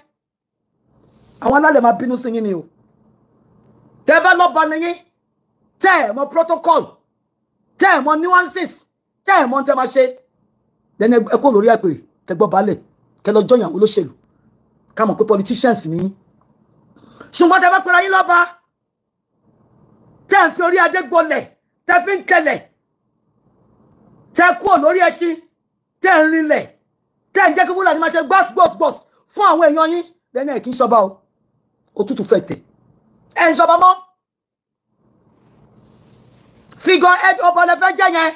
àwọn alálẹ̀ máa bínú sí yín ni o tẹ́ bá lọ́ba nìyín tẹ́ ẹ̀ mọ protocol tẹ́ ẹ̀ mọ nuances tẹ́ ẹ̀ mọ tẹ́ máa ṣe lẹ́nu ẹ kó lórí àpèrè kẹgbọ́ balẹ̀ kẹ lọ jọyàn olóṣèlú ká mọ̀ pé politicians ni ṣùgbọ́n tẹ́ bá pera yín lọ́ba tẹ́ ẹ̀ fi orí adé gbolẹ̀ tẹ́ fi ń kẹlẹ̀ tẹ́ kúrò lórí ẹṣin tẹ́ ń rinlẹ̀ tẹ́ ń jẹ́ kí Fúlàní máa ṣe gbọ́s fún àwọn èèyàn yín lẹ́nu ẹ̀ kì í ṣọba o òtútù fẹ́ tẹ̀ ẹ̀ ń ṣọba mọ́ figure head ọba lẹ́fẹ́ jẹ́ yẹn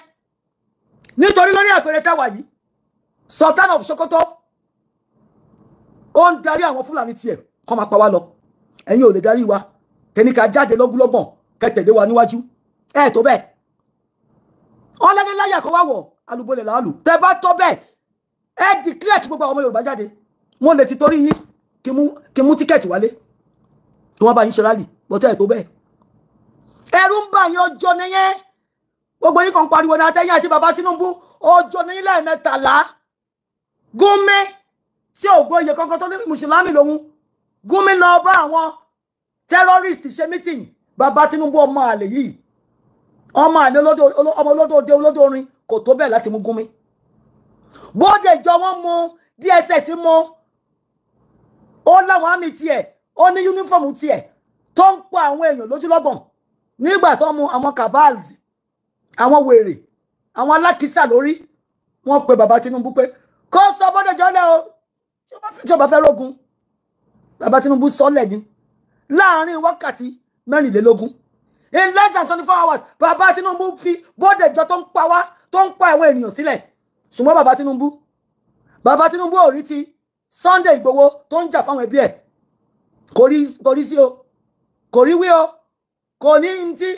nítorí lórí àpẹẹrẹ táwa yìí Sultan of Sokoto ó ń darí àwọn Fúlàní tiẹ̀ kọ́ máa pa wá lọ ẹ̀yin ò lè darí wa kẹ́ni ká jáde lọ́gbọ́n kẹ́tẹ̀lé wa níwájú ẹ̀ tó bẹ́ẹ̀ ọlọ́dẹ́láyà kó wá wọ̀ alùbọ́lẹ̀ làálù tẹ́ bá tó bẹ́ẹ̀ ẹ declare kí gbogbo àwọn ọmọ Yorùbá jáde mo lè ti torí yín kí mú tíkẹ́ẹ̀tì wálé tí wọ́n bá yín ṣe rálì bọ́tẹ́ ẹ̀ tó bẹ́ẹ̀ ẹ̀rù ń bà yín ọjọ́ nìyẹn gbogbo yín kan pariwo náà tẹ́yìn àti bàbá Tinubu ọjọ́ nìyẹn lẹ́ẹ̀mẹ́tàlá Gumi tí ò gbọ́ iye kankan tó ní mùsùlùmí lòun Gumi lọ bá àwọn terrorist ṣe meeting bàbá Tinubu ọmọ àlè yìí ọmọ àlè ọmọ olódò orin kò tó bẹ́ẹ̀ láti mú Gumi bóde ìjọ wọn mú DSS mú ó láwọn àmì tiẹ̀ ó ní yúnífọ̀mù tiẹ̀ tó ń pa àwọn èèyàn lójúlọ́gbọ̀n nígbà tó mú àwọn cabals àwọn wèrè àwọn alákìísà lórí wọ́n pe bàbá Tinubu pé kó sọ bóde jọlẹ o tí ó bá fẹ́ rógun bàbá Tinubu sọlẹ̀ ni láàrin wákàtí 24 in less than 24 hours bàbá Tinubu fi bóde ìjọ tó ń pa wá tó ń pa àwọn ènìyàn sílẹ̀ ṣùgbọ́n bàbá Tinubu ò rí ti Sunday Igboho tó ń jà fáwọn ẹbí ẹ̀ kò rí sí o kò rí wí o kò ní tí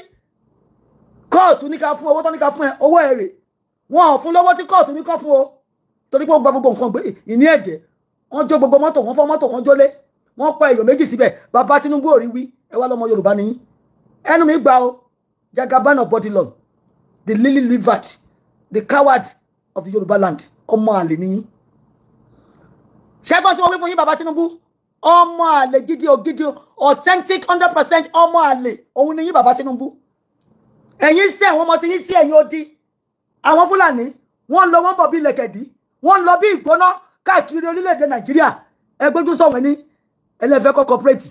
kóòtù ní ká fún owó tó ní ká fún ẹ owó èrè wọn ò fún lọ́wọ́ tí kóòtù ní kán fún o torí pé wọ́n gba gbogbo nǹkan gbé ìní ẹ̀jẹ̀ wọ́n jó gbogbo mọ́tò wọ́n fọ́ mọ́tò wọ́n jólé wọ́n pa èèyàn méjì síbẹ̀ bàbá Tinubu ò rí wí ẹ wá lọ́mọ Yorùbá nìyí ẹnu mi gbà o Jagaban of Bodilon the lily livered the coward of the Yoruba land ọmọ àlè nìyí ṣẹ́gbọ́n tí wọ́n wí fún yín bàbá Tinubu ọmọ àlè gidi authentic 100% ọmọ àlè òun nìyí bàbá Tinubu ẹ̀yin sí àwọn ọmọ tí yín sí ẹ̀yin odi àwọn Fúlàní wọ́n lọ wọ́n bọ̀ bí lẹ̀kẹ̀dí wọ́n lọ bí ìgbóná káàkiri orílẹ̀-èdè Nàìjíríà ẹgbẹ́jú sọ̀wọ́n ní ẹlẹ́fẹ́ kọ́ corporate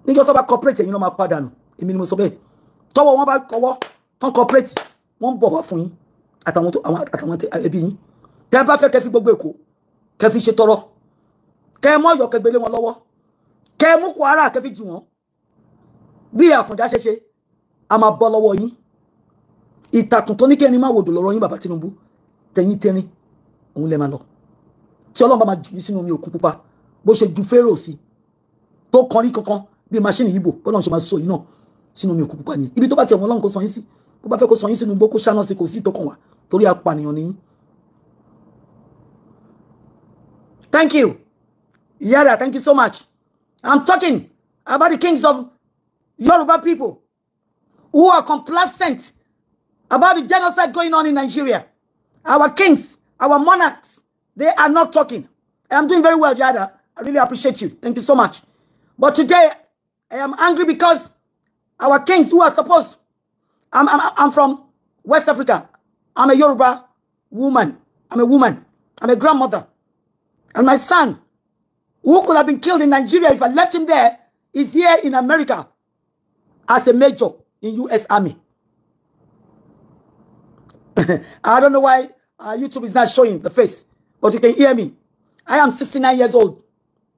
níjọ́ tó bá corporate ẹ̀yin ló máa padà nù èmi ni mo sọ bẹ́ẹ̀ tọ́wọ́ wọn bá kọwọ́ tán corporate wọ́n ń bọ̀ wá fún yín àtàwọn ẹbí yín tẹ́ bá fẹ́ kẹ́ fi gbogbo Èkó kẹ́ fi ṣe tọrọ kẹ́ mọ́ Ọ̀yọ́ kẹgbẹ́lé wọn lọ́wọ́ kẹ́ mú Kwara kẹ́ fi jù wọ́n bí Àfọ̀njá ṣe a máa bọ́ lọ́wọ́ yín ìtàkùn tó ní kẹ́ni máa wòdò lọ́rọ̀ yín bàbá Tinubu tẹ̀yìn tẹ́rin òun lẹ́ máa lọ tí Ọlọ́run bá máa jù yín sínú omi òkun pupa bó ṣe ju Fẹ́rò sí tó kọrí kankan bí máṣíìnì yìí bò bọ́lá ṣe máa sọ yìí náà sínú omi òkun pupa ni ibi tó bá ti ọmọ Ọlọ́run kó sọ yín sí bó bá fẹ́ kó sọ yín sínú igbó kó ṣáná sí kò sí ìtọ́kàn wá torí apànìyàn ni. Thank you Yara, thank you so much. I'm talking about the kings of Yoruba people who are complacent about the genocide going on in Nigeria. Our kings, our monarchs, they are not talking. I'm doing very well, Yada. I really appreciate you. Thank you so much. But today, I am angry because our kings who are supposed... I'm from West Africa. I'm a Yoruba woman. I'm a woman. I'm a grandmother. And my son, who could have been killed in Nigeria if I left him there, is here in America as a major in U.S. Army. I don't know why YouTube is not showing the face, but you can hear me. I am 69 years old.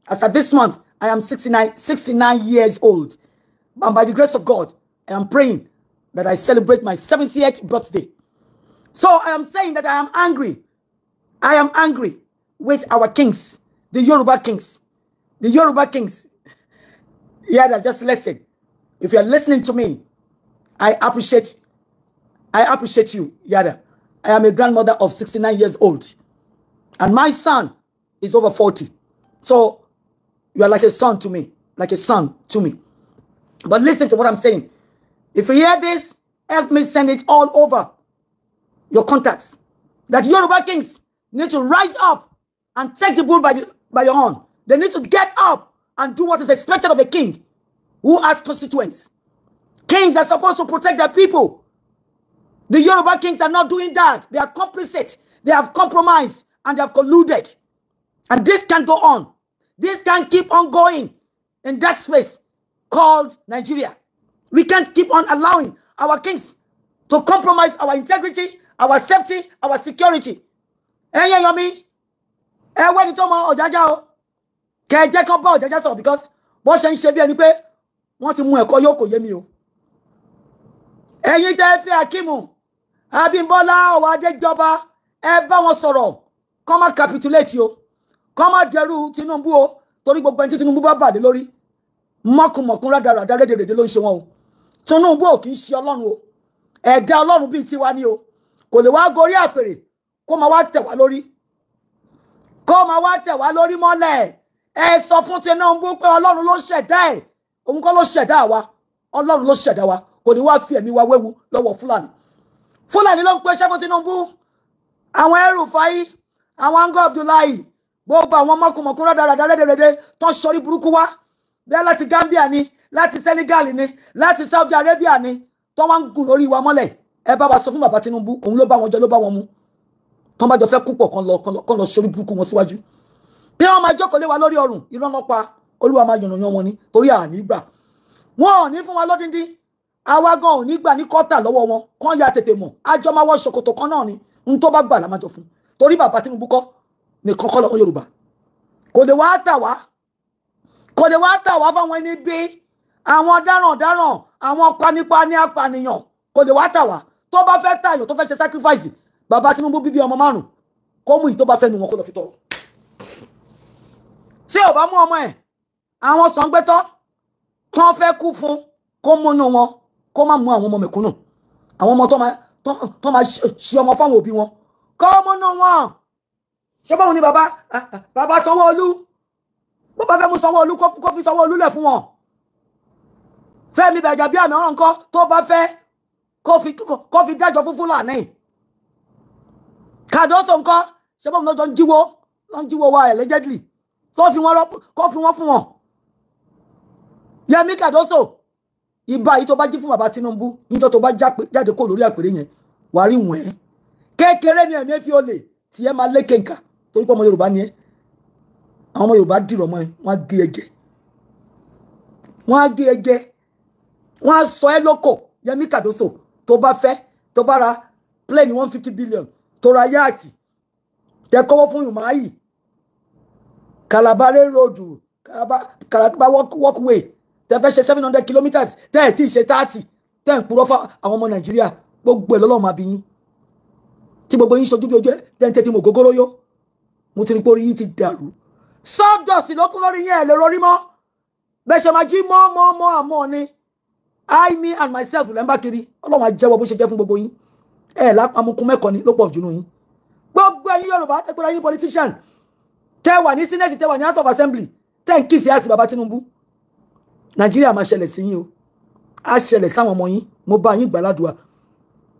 As of this month, I am 69 years old. And by the grace of God, I am praying that I celebrate my 70th birthday. So I am saying that I am angry. I am angry with our kings, the Yoruba kings. The Yoruba kings. Yeah, just listen. If you're listening to me, I appreciate you, Yada. I am a grandmother of 69 years old. And my son is over 40. So you are like a son to me. Like a son to me. But listen to what I'm saying. If you hear this, help me send it all over your contacts. That Yoruba kings need to rise up and take the bull by the horn. They need to get up and do what is expected of a king who has constituents. Kings are supposed to protect their people. The Yoruba kings are not doing that. They are complicit. They have compromised and they have colluded. And this can't go on. This can't keep on going in that space called Nigeria. We can't keep on allowing our kings to compromise our integrity, our safety, our security. Ẹ̀yin yomi, when you talk about Ojaja, kẹ́ jẹ́ kó bá Ojaja sọ because bó ṣe ń ṣe bí ẹni pé wọ́n ti mú ẹ̀kọ́ yóò kò yé mi o. Ẹ̀yin tẹ́ fẹ́ Akimu, Abímbọ́lá Ọwádéjọba, ẹ bá wọn sọ̀rọ̀, kó má capitulate o, kó má dẹrù Tinubu o, torí gbogbo ẹni tí Tinubu bá bà lé lórí. mọ́kùnmọ̀kún rádaràdá rédèrèdè ló ń ṣe wọn o Tinubu ò kì í ṣe Ọlọ́run o ẹ̀dá Ọlọ́run bíi tiwa ni o kò lè wá gorí àpèrè kó máa wá tẹ̀ wá lórí mọ́lẹ̀ ẹ sọ fún Tinubu pé Ọlọ́run ló ṣẹ̀dá ẹ̀ òun kọ́ ló ṣẹ̀dá wa Ọlọ́run ló ṣẹ̀dá wa kò ní wá fi ẹ̀mí wa wéwu lọ́wọ́ Fúlàní ló ń pèsè fún Tinubu àwọn El-Rufai àwọn Ango Abdullahi gbogbo àwọn mọ́kùnmọ̀kún rádaràdá rédèrèdè tó ń sọrí burúkú wá bí láti Gambia ni láti Senegal ni láti Saudi Arabia ni tó wá ń gùn lórí wa mọ́lẹ̀ ẹ bá wa sọ fún bàbá Tinubu òun ló bá wọn jẹ ló bá wọn mu tó bá jọ fẹ́ kúpọ̀ kan lọ sórí burúkú wọn síwájú bí wọ́n máa jókòó lé wa lórí ọrùn ìrànlọ́pàá Olúwa máa yànnàyàn wọn ni torí àní gbà wọn ò ní fún wa lódìndín àwa gan ò ní gbà ní kọ́tà lọ́wọ́ wọn kán ya tètè mọ̀ àjọ máa wọ ṣòkòtò kan náà ni n tó bá gbà la máa jọ fún torí bàbá Tinubu kọ́ nìkan kọ́ lọ́wọ́ Yorùbá kò lè wá tà wá fáwọn ẹni bí àwọn dáràn àwọn panipani apànìyàn kò lè wá tà wá tó bá fẹ́ tààyàn tó fẹ́ ṣe sacrifice bàbá Tinubu bíbí ọmọ 5 kó mú ìtó bá fẹ́ nu wọn kó lọ fi tọrọ tí ò bá mú ọmọ ẹ̀ àwọn sọ̀ngbẹ́tọ́ tán fẹ́ kú fún kó múnú wọn kó má mú àwọn ọmọ mẹ̀kúnnù àwọn ọmọ tó máa ṣe ọmọ fáwọn òbí wọn kó múnú wọn ṣé báwọn ni bàbá Sanwó-Olú bó bá fẹ́ mú Sanwó-Olú kó fi Sanwó-Olú lẹ̀ fún wọn Fẹ́mi Gbàjàbíàmí ọ̀rọ̀ nǹkan tó bá fẹ́ kó fi dájọ́ fún Fúlàní Kàdóso nǹkan ṣé báwọn lọ́jọ́ ń jíwó wa allegedly kó fi wọ́n fún wọn Yẹmí Kàdóso ìbá yìí tó bá jí fún bàbá Tinubu níjọ́ tó bá jáde kó lórí àpèrè yẹn wàá rí wọ̀n ẹ́ kékeré ni ẹ̀mí fi olè tí ẹ máa lékè nǹkan torí pé ọmọ Yorùbá ni ẹ àwọn ọmọ Yorùbá dìrọ̀ mọ́ ẹ wọ́n á gé ẹgẹ wọ́n á sọ ẹ́ lóko Yẹmí Kàdóso tó bá fẹ́ tó bá ra plane 150 billion tó ra yáàtì tẹ kọ́wọ́ fún Umahi Calabar road Calabar walkway tẹ fẹ́ ṣe 700 kilometers tẹ́ ẹ̀ tí ì ṣe 30 tẹ́ ẹ̀ ń purọ́ fún àwọn ọmọ Nàìjíríà gbogbo ẹ̀ lọ́lọ́run máa bí yín tí gbogbo yín ṣojú bí ojú tẹ́ntẹ́ tí mo gógóró yó mo ti rí pé orí yín ti dàrú sọ́dọ̀sì ló kún lórí yín ẹ̀ lè rorí mọ́ bẹ́ẹ̀ ṣe máa jí mọ́ àmọ́ ni I me and myself lẹ́ ń bá kiri Ọlọ́run á jẹ́wọ́ bó ṣe jẹ́ fún gbogbo yín ẹ̀ lápamukun mẹ́kọ̀ọ́ ni ló pọ̀ jù nù yín gbogbo ẹ̀yin Yorùbá tẹ́pẹ́rẹ́ yín politician tẹ́ wà ní Senate tẹ́ wà ní House of Assembly tẹ́ ń kí sí àsì bàbá Tinubu Nàìjíríà máa ṣẹlẹ̀ sí yín o á ṣẹlẹ̀ sáwọn ọmọ yín mo bá yín gbàládùá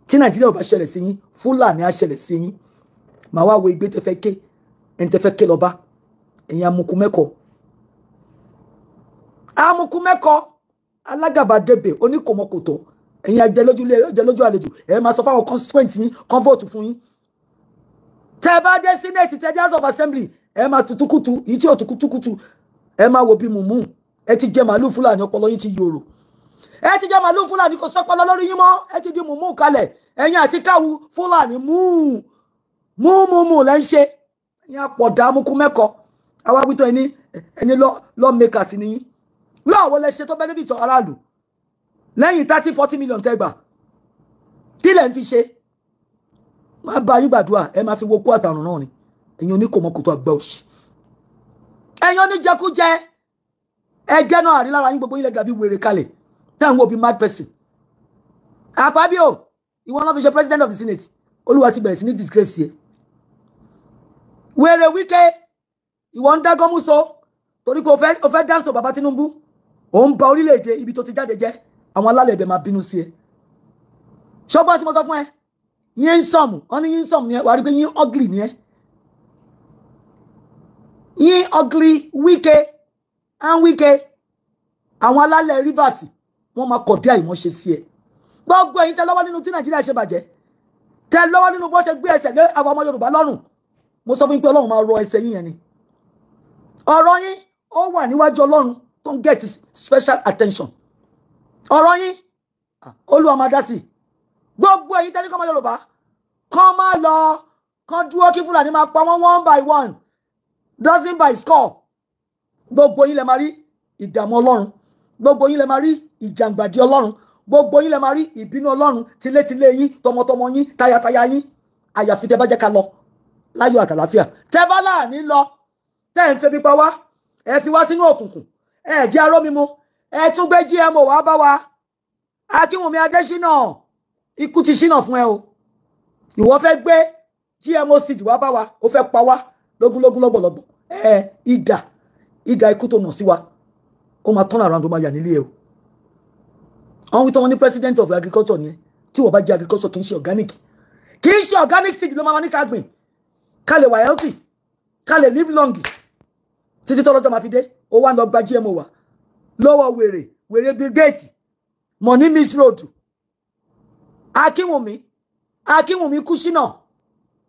tí Nàìjíríà ò bá ṣẹlẹ̀ sí yín Fúlàní á ṣẹlẹ̀ sí yín màá wá wo igbe tẹ́fẹ́ ké ẹni tẹ́fẹ́ ké lọ́ba ẹ̀yin amukú mẹ́kọ alágàbàgebè oníkòmọkòtò ẹ̀yin ajẹlójú àlejò ẹ̀ máa sọ fáwọn constituent yín kan vote fún yín tẹ́ bá dé Senate tẹ́ dé House of Assembly ẹ̀ máa tutukutu yìí tí ò tukutukutu ẹ̀ máa wo bí mùmú ẹ ti jẹ màálù Fúlàní ọpọlọ yín ti yòrò ẹ ti jẹ màálù Fúlàní kò sọpọlọ lórí yín mọ́ ẹ ti di mùmú kalẹ̀ ẹ̀yin àti káwu Fúlàní mú lẹ́ ń ṣe ẹ̀yin àpọ̀dà amukú mẹ́kọ àwa wítọ́ ẹni lawmakers ni yín lọ́wọ́ lẹ ṣe tó benefit aráàlú lẹ́yìn 30-40 million tẹ́gbà tí lẹ́ ń fi ṣe máa bá yín gbàdúrà ẹ máa fi wo kó àtàrùn náà ni ẹ̀yin oníkòmọ́kòtò àgbà òṣì ẹ̀yin oníjẹkújẹ ẹjẹ́ náà àrí lára yín gbogbo yín lẹ dàbí wèrè kalẹ̀ táwọn òbí mad person Akpabio ìwọ náà fi ṣe president of the Senate Olúwa ti bẹ̀rẹ̀ sí ní disgrace yẹ wèrè Wike ìwọ ń dágọ́mú so torí pé o fẹ́ dáńsọ bàbá Tinubu ó ń ba orílẹ̀-èdè ibi tó ti jáde jẹ́ àwọn alálẹ̀ ẹ̀bẹ̀ máa bínú sí ẹ ṣọ́gbọ́n tí mo sọ fún ẹ yín sọ̀mù wọ́n ní yín sọ̀mù ni ẹ wà rí pé yín ugly ni ẹ yín ugly Wike àwọn alálẹ̀ Rivers wọ́n máa kọ̀ dé àìmọ́ṣe sí ẹ gbogbo ẹ̀yin tẹ́ lọ́wọ́ nínú tí Nàìjíríà ṣe bàjẹ́ tẹ́ lọ́wọ́ nínú bó ṣe gbé ẹsẹ̀ lé àwọn ọmọ Yorùbá lọ́rùn mo sọ fún yín pé Ọlọ́run máa rọ ẹsẹ̀ yín yẹn ni ọ̀rọ̀ yín ó wà níwájú Ọlọ́run tó ń get special attention ọ̀rọ̀ yín Olúwa máa dá sí gbogbo ẹ̀yin tẹ́ ní kọ́mọ Yorùbá kán máa lọ kán dúró kí Fúlàní máa pa wọ́n 1 by 1 dozen by score gbogbo yín lẹ máa rí ìdààmú Ọlọ́run gbogbo yín lẹ máa rí ìjàngbàdì Ọlọ́run gbogbo yín lẹ máa rí ìbínú Ọlọ́run tilétilé yín tọmọtọmọ yín tayataya yín àyàfi tẹ́ bá jẹ́ ká lọ láyọ̀ àtàlàfíà tẹ́ bá láàní lọ tẹ́ ń fẹ́ bí pa wá ẹ fi wá sínú òkùnkùn ẹ jẹ́ arọ́ mímu ẹ tún gbé GMO wá bá wa Akínwùmí Adésínà ikú ti ṣínà fún ẹ o ìwọ fẹ́ gbé GMO seed wá bá wa ó fẹ́ pa wá lógúnlógún lọ́gbọ̀lọ́gbọ̀ ìdà ikú tó nà sí wa ó máa turn around ó máa yà nílé ẹ o àwọn wípé wọn ní president of agriculture nìyẹn tí wọ́n bá jẹ́ agriculture kì í ṣe organic seed ló máa ní ká gbìn ká lè wà healthy ká lè live long títí tọ́lọ́jọ́ máa fi dé ó wá lọ gba GMO wa lọ́wọ́ wèrè Bill Gates money miss road Akínwùmí kú ṣínà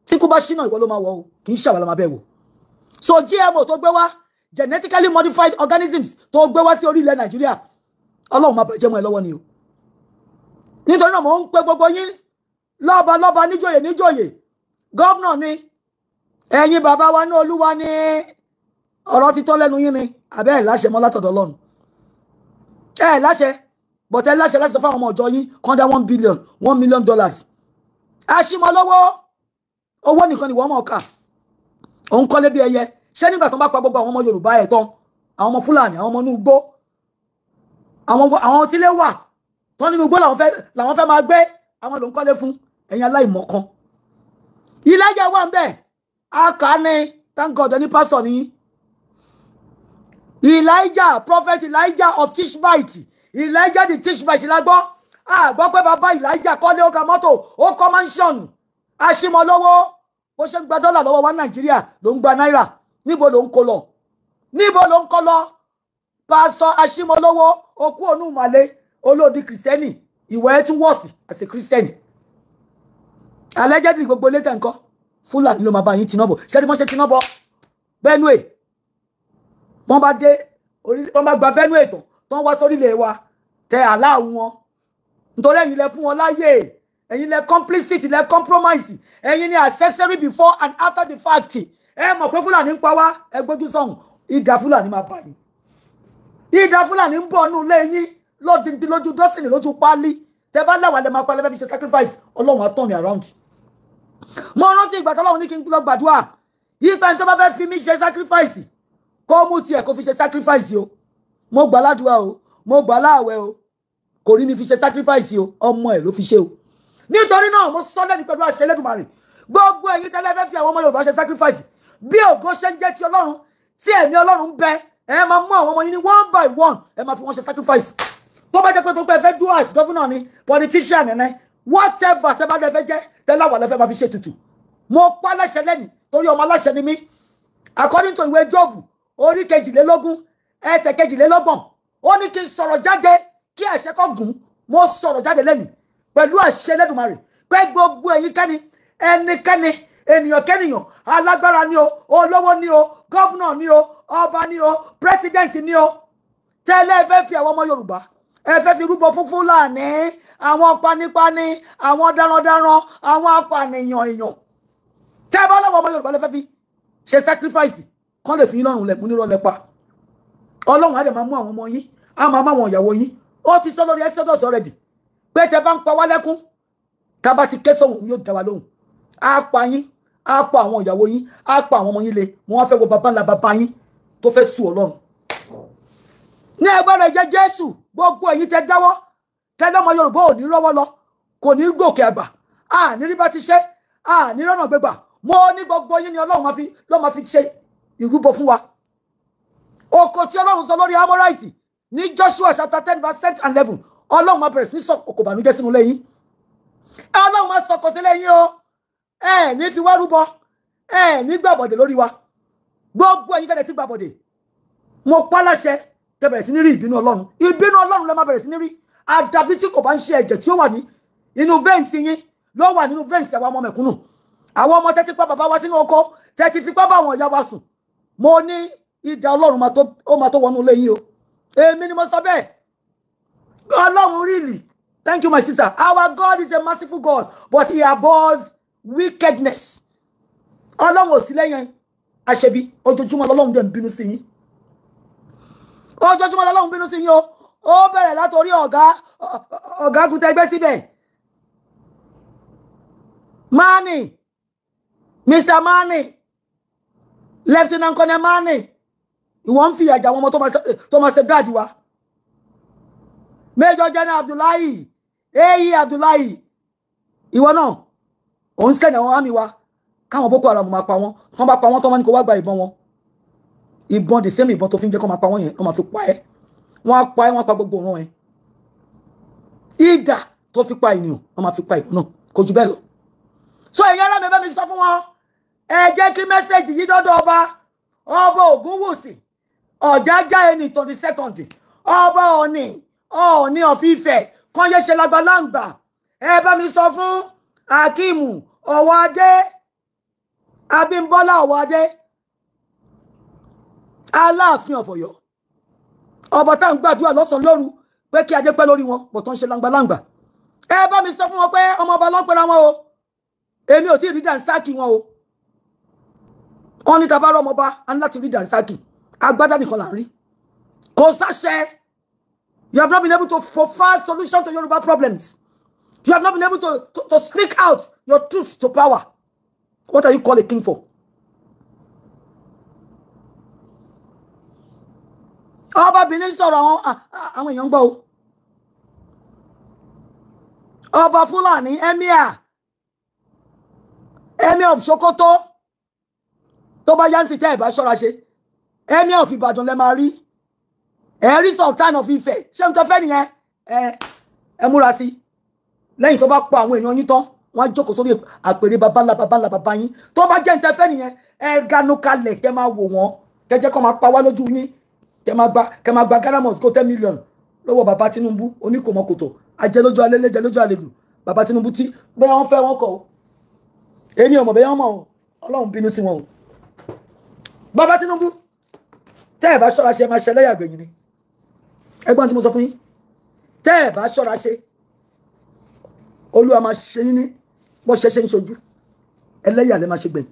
tí kú bá ṣínà ìwọ ló máa wọ̀ o kì í ṣàwàlà máa bẹ̀ wò so GMO tó gbé wá genetically modified organisms tó gbé wá sí orílẹ̀ Nàìjíríà Ọlọ́run máa bàjẹ́ mọ́ ẹ lọ́wọ́ ni o nítorí náà mò ń pe gbogbo yín lọ́ba níjòyè gọ́vnà ni ẹ̀yin bàbá wa ní Olúwa ní ọ̀rọ̀ ti tọ́ lẹ́nu yín ni àbẹ́ ẹ̀ láṣẹ mọ́ látọ̀dọ̀ Ọlọ́run ẹ̀ láṣẹ bọ̀tẹ́ láṣẹ láti sọ fún àwọn ọmọ ọ̀jọ́ yín kọ́ńdà $1 million àṣìmọ́ lọ́wọ́ owó nìkan ni wọ́n mọ̀ ká òun kọ́lé bí ẹyẹ ṣé nígbà tó bá pa gbogbo àwọn ọmọ Yorùbá ẹ̀ tán àwọn ọmọ Fúlàní àwọn ọmọ inú igbó àwọn tílé wà tán nínú igbó làwọn fẹ́ máa gbé àwọn ló ń kọ́lé fún ẹ̀yin aláìmọ̀kan Elijah wà ń bẹ̀ aka ni thank God ní pásítọ̀ nìyí prophet Elijah of Tishbite Elijah the Tishbite la gbọ́ gbọ́ pé bàbá Elijah kọ́lé ó ka mọ́tò ó kọ́ mansion àṣìmọ́ lọ́wọ́ bó ṣe ń gba dọ́là lọ́wọ́ wa Nàìjíríà ló ń gba náírà níbo ló ń kó lọ pásọ àṣìmọ́ lọ́wọ́ okú ònú màlẹ́ olóòdì kìrìsìtẹ́nì ìwọ ẹ̀ tún wọ̀sì as a Christian allegedly gbogbo létà nǹkan Fúlàní ló máa bá yín tinubu ṣẹ́ni wọ́n ṣe tinubu Benue wọ́n bá gba Benue tán tó ń wá sórílẹ̀ wa tẹ aláwọ̀ wọn nítorí ẹ̀yin lẹ fún wọn láyè ẹ̀yin lẹ complicit lẹ compromise ẹ̀yin ni accessory before and after the fact ẹ mọ̀ pé Fúlàní ń pa wá ẹ gbójú sọ̀hún ìdá Fúlàní máa bá yín ìdá Fúlàní ń bọ̀ nù lẹ́yìn lódìdí lójú dọ́sìnì lójú páálí tẹ bá láwà lẹ máa pa lẹ́fẹ́ fi ṣe sacrifice Ọlọ́run á turn me around mo rántí ìgbà tọ́lọ́run ní kí n lọ gbàdúrà yípa ẹni tó bá fẹ́ fi mí ṣe sacrifice kó mú tiẹ̀ kó fi ṣe sacrifice o mo gbà ládùúrà o mo gbà láàwẹ̀ o kò rí mi fi ṣe sacrifice o ọmọ ẹ̀ ló fi ṣe o nítorí náà mo sọ lẹ́nu pẹ̀lú àṣẹ Elédùmarè gbogbo ẹ̀yin tẹ́lẹ̀ fẹ́ fi àwọn ọmọ Yorùbá ṣe sacrifice bí ògo ṣe ń jẹ́ ti Ọlọ́run tí ẹ̀mí Ọlọ́run bẹ ẹ máa mú àwọn ọmọ yín ní one by one ẹ máa fi wọ́n ṣe sacrifice tó bá jẹ́ pé tó pẹ́ fẹ́ do as governor ni politician nẹ́nẹ́ whatever tẹ́ bá fẹ́ jẹ́ tẹ́lá wà lẹ́fẹ́ máa fi ṣe tutù mo pa aláṣẹ lẹ́nu torí ọmọ aláṣẹ ni mí according to ìwé Jóòbù orí 22 ẹsẹ̀ 22 ó ní kí n sọ̀rọ̀ jáde kí àṣẹ kó gùn mo sọ̀rọ̀ jáde lẹ́nu pẹ̀lú àṣẹ Elédùmarè pé gbogbo ẹ̀yin ẹnikẹ́ni ènìyàn kẹ́nìyàn alágbára ni o olówó ni o gọ́vnà ni o ọba ni o president ni o tẹ́lẹ̀ fẹ́ fi àwọn ọmọ Yorùbá ẹ fẹ́ fi rúbọ fún Fúlàní àwọn panipani àwọn darandaran àwọn apànìyàn èèyàn tẹ́ bá lọ́wọ́ ọmọ Yorùbá lè fẹ́ fi ṣe sacrifice kán lè fi yín lọ́rùn lẹ̀ mú nírọ̀ lẹ́pa Ọlọ́run á dẹ̀ máa mú àwọn ọmọ yín á máa mú àwọn ìyàwó yín ó ti sọ lórí Exodus already pé tẹ́ bá ń pa wá lẹ́kún tá bá ti ké sóhun yóò dá wa lóhùn á pa yín á pa àwọn ìyàwó yín á pa àwọn ọmọ yín lé wọn á fẹ́ wo bàbá ńlá bàbá yín tó fẹ́ sùn Ọlọ́run ní ẹgbẹ́rẹ́ jẹ́ Jésù gbogbo ẹ̀yin tẹ́ dáwọ́ tẹ́lẹ̀ ọmọ Yorùbá ò ní rọ́wọ́ lọ kò ní gòkè àgbà ní rí bá ti ṣe ní rọ́nà gbégbà mo ní gbogbo yín ni Ọlọ́run ló máa fi ṣe ìrúbọ fún wa oko tí Ọlọ́run sọ lórí Amorite ní Joshua chapter 10 verse 10 and 11 Ọlọ́run máa bẹ̀rẹ̀ sí sọ òkò bànújẹ́ sínú lẹ́yìn Ọlọ́run máa sọkọ sí lẹ́yìn o ní fi wá rúbọ ní gbàbọ̀dẹ̀ lórí wa gbogbo ẹ̀yin tẹ́lẹ̀ tí gbàbọ̀dẹ̀ mo pa láṣẹ tẹ́ bẹ̀rẹ̀ sí ní rí ìbínú Ọlọ́run lẹ máa bẹ̀rẹ̀ sí ní rí àdàbí tí kò bá ń ṣe ẹ̀jẹ̀ tí ó wà ní inú veins yín ló wà nínú veins àwọn ọmọ mẹ̀kúnnù àwọn ọmọ tẹ́tí pa bàbá wa sínú oko tẹ́tí fipá bá àwọn ìyá wa sùn mo ní ìdá Ọlọ́run máa tó wọnú ilé yín o èmi ni mo sọ bẹ́ẹ̀ Ọlọ́run really thank you my sister our God is a merciful God but he abhors wickedness Ọlọ́run ò sí lẹ́yìn àṣebí ojoojúmọ́ Ọlọ́run dẹ̀ ń bínú sí yín ojoojúmọ́ Ọlọ́run bínú sí yín o ó bẹ̀rẹ̀ látorí ọ̀gágun tẹgbẹ́ síbẹ̀ Mani Mr. Mani Lieutenant Colonel Mani ìwọ ń fi àjà àwọn ọmọ tó máa ṣe gáàdì wa Major General Abdullahi Abdullahi ìwọ náà ó ń sẹ́ni àwọn àmì wa káwọn Boko Haram máa pa wọ́n tán bá pa wọ́n tán wọ́n ní kó wá gba ìbọn wọn ìbọn the same ìbọn tó fi ń jẹ́ kó máa pa wọ́n yẹn wọ́n máa fi pa ẹ́ wọ́n á pa ẹ́ wọ́n á pa gbogbo ọ̀ràn ẹ̀ ìdà tó fi pa ènìyàn wọ́n máa fi pa ìbọn náà kò jù bẹ́ẹ̀ lọ. So ìyẹn lámì bá mi sọ fún wọn ẹ jẹ́ kí mẹ́sẹ̀jì yìí dọ́dọ̀ ọba Ògúnwùsì Ọ̀jájá ẹni 22nd ọba Ọọ̀ni of Ifẹ̀ kan yẹ ṣe lágbàláǹgbà ẹ bá mi sọ fún Akíìmù Ọ̀wọ́adé Abímbọ́lá Ọ̀wọ́adé Aláàfin of Ọ̀yọ́ ọba tá ń gbàdúrà lọ́sàn lóru pé kí ajé pẹ́ lórí wọn bọ̀ tó ń ṣe lágbàláǹgbà ẹ bá mi sọ fún wọn pé ọmọ ọba lọ́pẹ́ra wọn o èmi ò tí ì rí dànsákì wọn o wọn ní tabarọ ọmọọba a ní láti rí dànsákì agbádá nìkan là ń rí kò sáṣẹ. You have not been able to provide solution to Yoruba problems. You have not been able to speak out your truth to power. What are you called a king for? Ọba Benin sọ̀rọ̀ àwọn èèyàn gbọ́ o. Ọba Fúlàní Emir of Sokoto tó bá yánsì tẹ́ ẹ̀ bá ṣọ́ra ṣe Emir of Ìbàdàn lẹ máa rí ẹ̀rí Sultan of Ifẹ̀ ṣé n tó fẹ́ nìyẹn ẹ múra sí lẹ́yìn tó bá pa àwọn èèyàn yín tán wọ́n á jókòó sórí àpèrè bàbá yín tó bá jẹ́ n tẹ́ fẹ́ nìyẹn ẹ ganu kalẹ̀ kẹ́ máa wò wọ́n kẹ́jẹ́ kọ́ máa pa wá lójú yín kẹ́ máa gba Ghana must go 10 million lọ́wọ́ bàbá Tinubu oníkòmọ́kòtò ajẹ́ lójú alẹ́lẹ́ jẹ́ lójú àlejò bàbá Tinubu tí bẹ́ẹ̀ wọ́n fẹ́ wọ́n kọ̀ o èmi ọmọ bẹ́ẹ̀ wọ́n mọ̀ o Ọlọ́run bínú sí wọn o bàbá Tinubu tẹ́ ẹ̀ bá ṣọ́ra ṣe máa ṣẹlẹ́yà gbẹ̀yìn ni ẹgbọ́n tí mo sọ fún yín tẹ́ ẹ̀ bá ṣọ́ra ṣe Olúwa máa ṣe yín ní bó ṣe ń ṣojú ẹlẹ́yà lè máa ṣe gbẹ̀yìn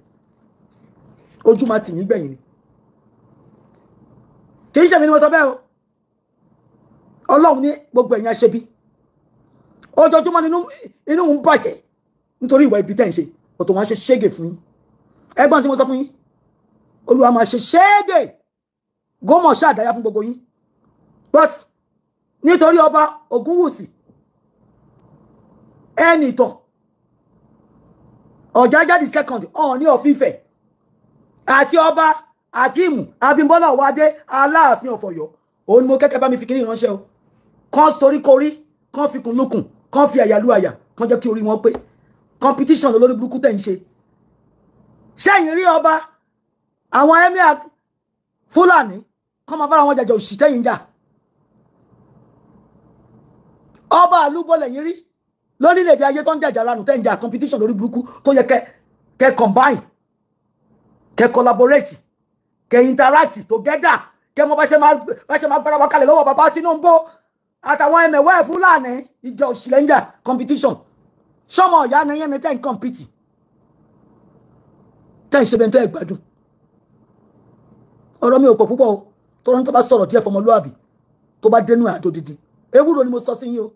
ojú máa tì yín gbẹ̀yìn ni kì í ṣe mi ni mo sọ bẹ́ẹ̀ o Ọlọ́run ní gbogbo ẹ̀yin aṣebi ojoojúmọ́ inú ń bàjẹ́ nítorí ìwà ibi tẹ́ ń ṣe ọ̀tọ̀ wọn ṣe ṣége fún yín ẹgbọ́n tí mo sọ fún yín Olúwa máa ṣe ṣége gómọ̀ ṣáàdáyà fún gbogbo yín but nítorí ọba Ògúnwùsì Ẹnìtàn Ọ̀jájá the second Ọọ̀ni of Ifẹ̀ àti ọba Akíìmù Abímbọ́lá Ọ̀wọ́adé Aláàfin of Ọ̀yọ́ òun ni mo kẹ́kẹ́ bá mi fi kíní ìránṣẹ́ o kán soríkorí kán fi kùn lukùn kán fi àyà lu àyà kán jẹ́ kí orí wọn pé competition lórí burúkú tẹ̀ ń ṣe ṣẹ́yìn rí ọba àwọn Emir Fúlàní kán máa bára wọn jàjà òṣì tẹ́yìn jà ọba àlúbọ lẹ́yìn rí lórílẹ̀-èdè ayé tó ń jàjà lánàá tẹ́ ń jà competition lórí burúkú tó yẹ kẹ́ combine kẹ́ collaborate kẹ́ interact together kẹ́ mọ bá ṣe máa gbára wa kalẹ̀ lọ́wọ́ bàbá Tinubu àtàwọn ẹ̀mẹ̀wẹ́ Fúlàní ìjọ òṣìlẹ́ńjà competition sọmọ ọ̀yá ni yẹn ni tẹ́ ń compete tẹ́ ń ṣe bẹ́ẹ̀ tẹ́ ẹ̀ gbádùn ọ̀rọ̀ mi ò pọ̀ púpọ̀ o tó rán tó bá sọ̀rọ̀ díẹ̀ fọmọlúàbí tó bá dénú àdó dídí ewúro ni mo sọ sí yín o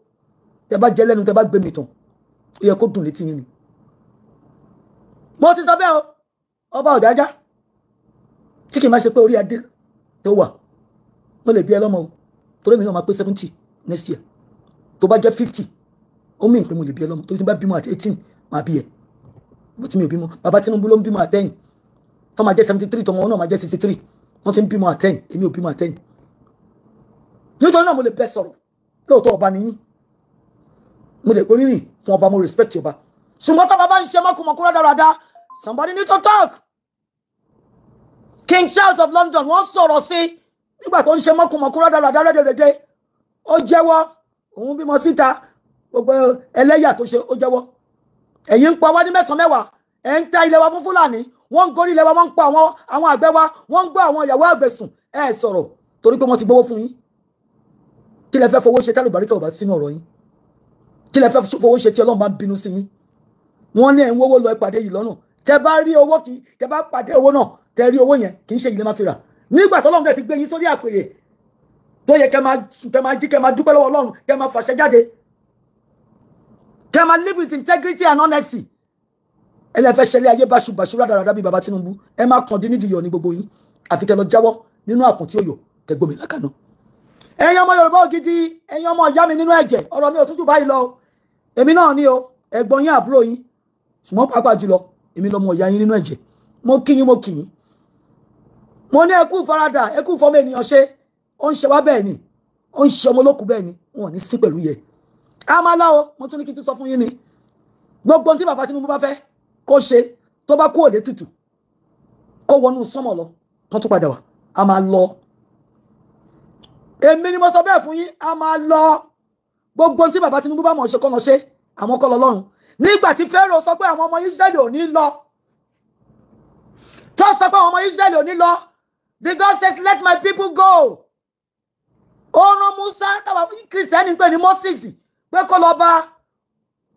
tẹ́ bá jẹ lẹ́nu tẹ́ bá gbé mi tán ó yẹ kó dùn létí yín ni mo ti sọ bẹ́ẹ̀ o ọba Ọ̀jájá tí kì í máa ṣe pé orí adé tó wà mo lè bí ẹ lọ́mọ o torí mi náà máa pé 70 next year tó bá jẹ́ 50 ó mìíràn pé mo lè bí ẹ lọ́mọ torí tí bá bímọ àti 18 máa bí ẹ bó ti mi ò bímọ bàbá Tinubu ló ń bímọ àtẹ́yìn tó máa jẹ́ 73 tọmọ wọn náà máa jẹ́ 63 wọ́n ti ń bímọ àtẹ́yìn èmi ò bímọ àtẹ́yìn nítorí náà mo lè bẹ́ sọ̀rọ̀ lóòótọ́ ọba nìyí mo lè gbóríyìn fún ọba mo respect ọba ṣùgbọ́n tó bàbá ń ṣe mọ́kùnmọ́kùn rádaràda somebody need to talk King Charles of London wọ́n sọ̀rọ̀ sí nígbà tó ń ṣe mọ́kùnmọ́kùn rádaràda rẹ́dẹ̀rẹ́dẹ́ ó jẹ́wọ́ òun bímọ síta gbogbo ẹlẹ́yà tó ṣe ó jẹ́wọ́ ẹ̀yin ń pa wá ní mẹ́sàn-án mẹ́wàá ẹ̀ ń ta ilẹ̀ wa fún Fúlàní wọ́n ń gorí ilẹ̀ wa wọ́n ń pa àwọn àgbẹ̀ wa wọ́n ń gbọ́ àwọn ìyàwó àgbẹ̀ sùn ẹ̀ sọ̀rọ̀ torí pé wọ́n ti gbowó fún yín kí lẹ fẹ́ fowó ṣe tálù bàríkà ọba sínú ọ̀rọ̀ yín kí lẹ fẹ́ fowó ṣe tí Ọlọ́run bá ń bínú sí yín wọ́n ní ẹ̀ ń wówó lọ ìpàdé yìí lọ́nà tẹ bá rí owó kì í tẹ bá pàdé owó náà tẹ rí owó yẹn kì í ṣe ìlẹ̀ máa fi rà nígbà tó Ọlọ́run ti gbé yín sórí àpèrè tó yẹ kẹ máa jí kẹ máa dúpẹ́ lọ́wọ́ Ọlọ́run kẹ máa fàṣẹ jáde kẹ máa live with integrity and honesty ẹ lẹ fẹ́ ṣẹlẹ̀ ayé báṣubàṣu rádaràdà bíi bàbá Tinubu ẹ má kàn dín nídìí yọ ní gbogbo yín àfi kẹ lọ jáwọ́ nínú àpọ̀n tí ó yọ kẹ gbómi lákàná ẹ̀yin ọmọ Yorùbá ògidì, ẹ̀yin ọmọ ìyá mi nínú ẹ̀jẹ̀, ọ̀rọ̀ mi ò tún jù báyìí lọ. Èmi náà ni o, ẹ̀gbọ́n yín àbúrò yín, ṣùgbọ́n pàápàá jùlọ èmi lọmọ ìyá yín nínú ẹ̀jẹ̀. Mo kí yín, mo kí yín. Mo ní ẹ kú faradà, ẹ kú fọmọ ènìyàn ṣe. Ó ń ṣe wá bẹ́ẹ̀ ni, ó ń ṣe ọmọ olókùú bẹ́ẹ̀ ni, wọn ò ní sí pẹ̀lú yẹ. A máa lá o, mo tún ní kí n tún sọ fún yín ni. Gbogbo ohun tí bàbá Tinubu bá fẹ́ kó ṣe, tó bá kú òde tútù, kó wọnú sánmọ̀ lọ, tán tún padà wá, a máa lọ. Èmi ni mo sọ bẹ́ẹ̀ fún yín, a máa lọ. Gbogbo ohun tí bàbá Tinubu bá mọ̀ ṣe kọ́ lọ ṣe, àwọn kọ́ lọ lọ́run. Nígbà tí Pharaoh sọ pé àwọn ọmọ Israẹli ò ní lọ, tó sọ pé àwọn ọmọ Israẹli ò ní lọ, the God says, let my people go. Ó rán Musa, táwa Kírísítẹ́nì pè ní Moses, pé kó lọ bá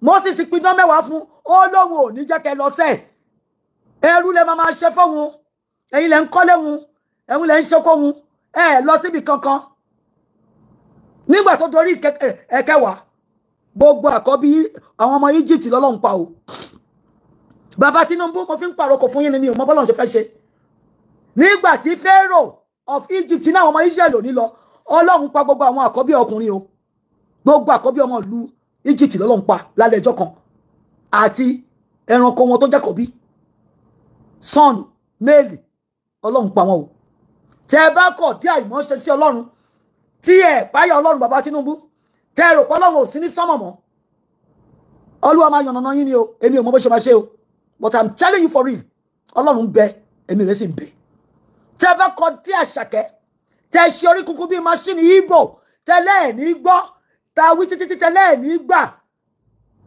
Moses pidán mẹ́wàá fún, ó lóhun ò ní jẹ́ kẹ́ lọ sẹ́. Ẹrú lẹ máa ṣe fóhun, ẹ̀yin lẹ ń kọ́lé hun, ẹ̀yin lẹ ń ṣe kóhun, ẹ lọ síbi kankan. Nígbà tó dorí ẹ̀kẹwàá, gbogbo àkọ́bí àwọn ọmọ Egypt lọ́lọ́run pa o. Bàbá Tinubu, mo fi ń pàrokò fún yín ni mi ò mọ bọ́lọ́run ṣe fẹ́ ṣe. Nígbà tí Pharaoh of Egypt náà ọmọ Israel ò ní lọ, Ọlọ́run pa gbogbo àwọn àkọ́bí ọkùnrin o. Gbogbo àkọ́bí ọmọ ìlú Egypt lọ́lọ́run pa lálẹ́ ẹjọ́ kan. Àti ẹranko wọn tó jẹ́ àkọ́bí. Sọ́ọ̀nù, méèlì, Ọlọ́run pa wọn o. Tẹ́ bá kọ̀ dí àìmọ́ ṣe sí Ọlọ́run, tí ẹ páyà Ọlọ́run bàbá Tinubu, tẹ́ rò pé Ọlọ́run ò sí ní sánmọ̀ mọ́. Olúwa máa yànnàná yín ni o, èmi ò mọ bó ṣe máa ṣe o. But I'm telling you for real, Ọlọ́run bẹ, èmi rẹ̀ sì ń bẹ. Tẹ́ bá kọ̀ dí Àṣàkẹ́, tẹ́ ṣe orí kunkun bíi máṣíìnì Ìgbò, tẹ́lẹ̀ ẹ̀ ní gbọ́, ta wí títí tẹ́lẹ̀ ẹ̀ ní gbà.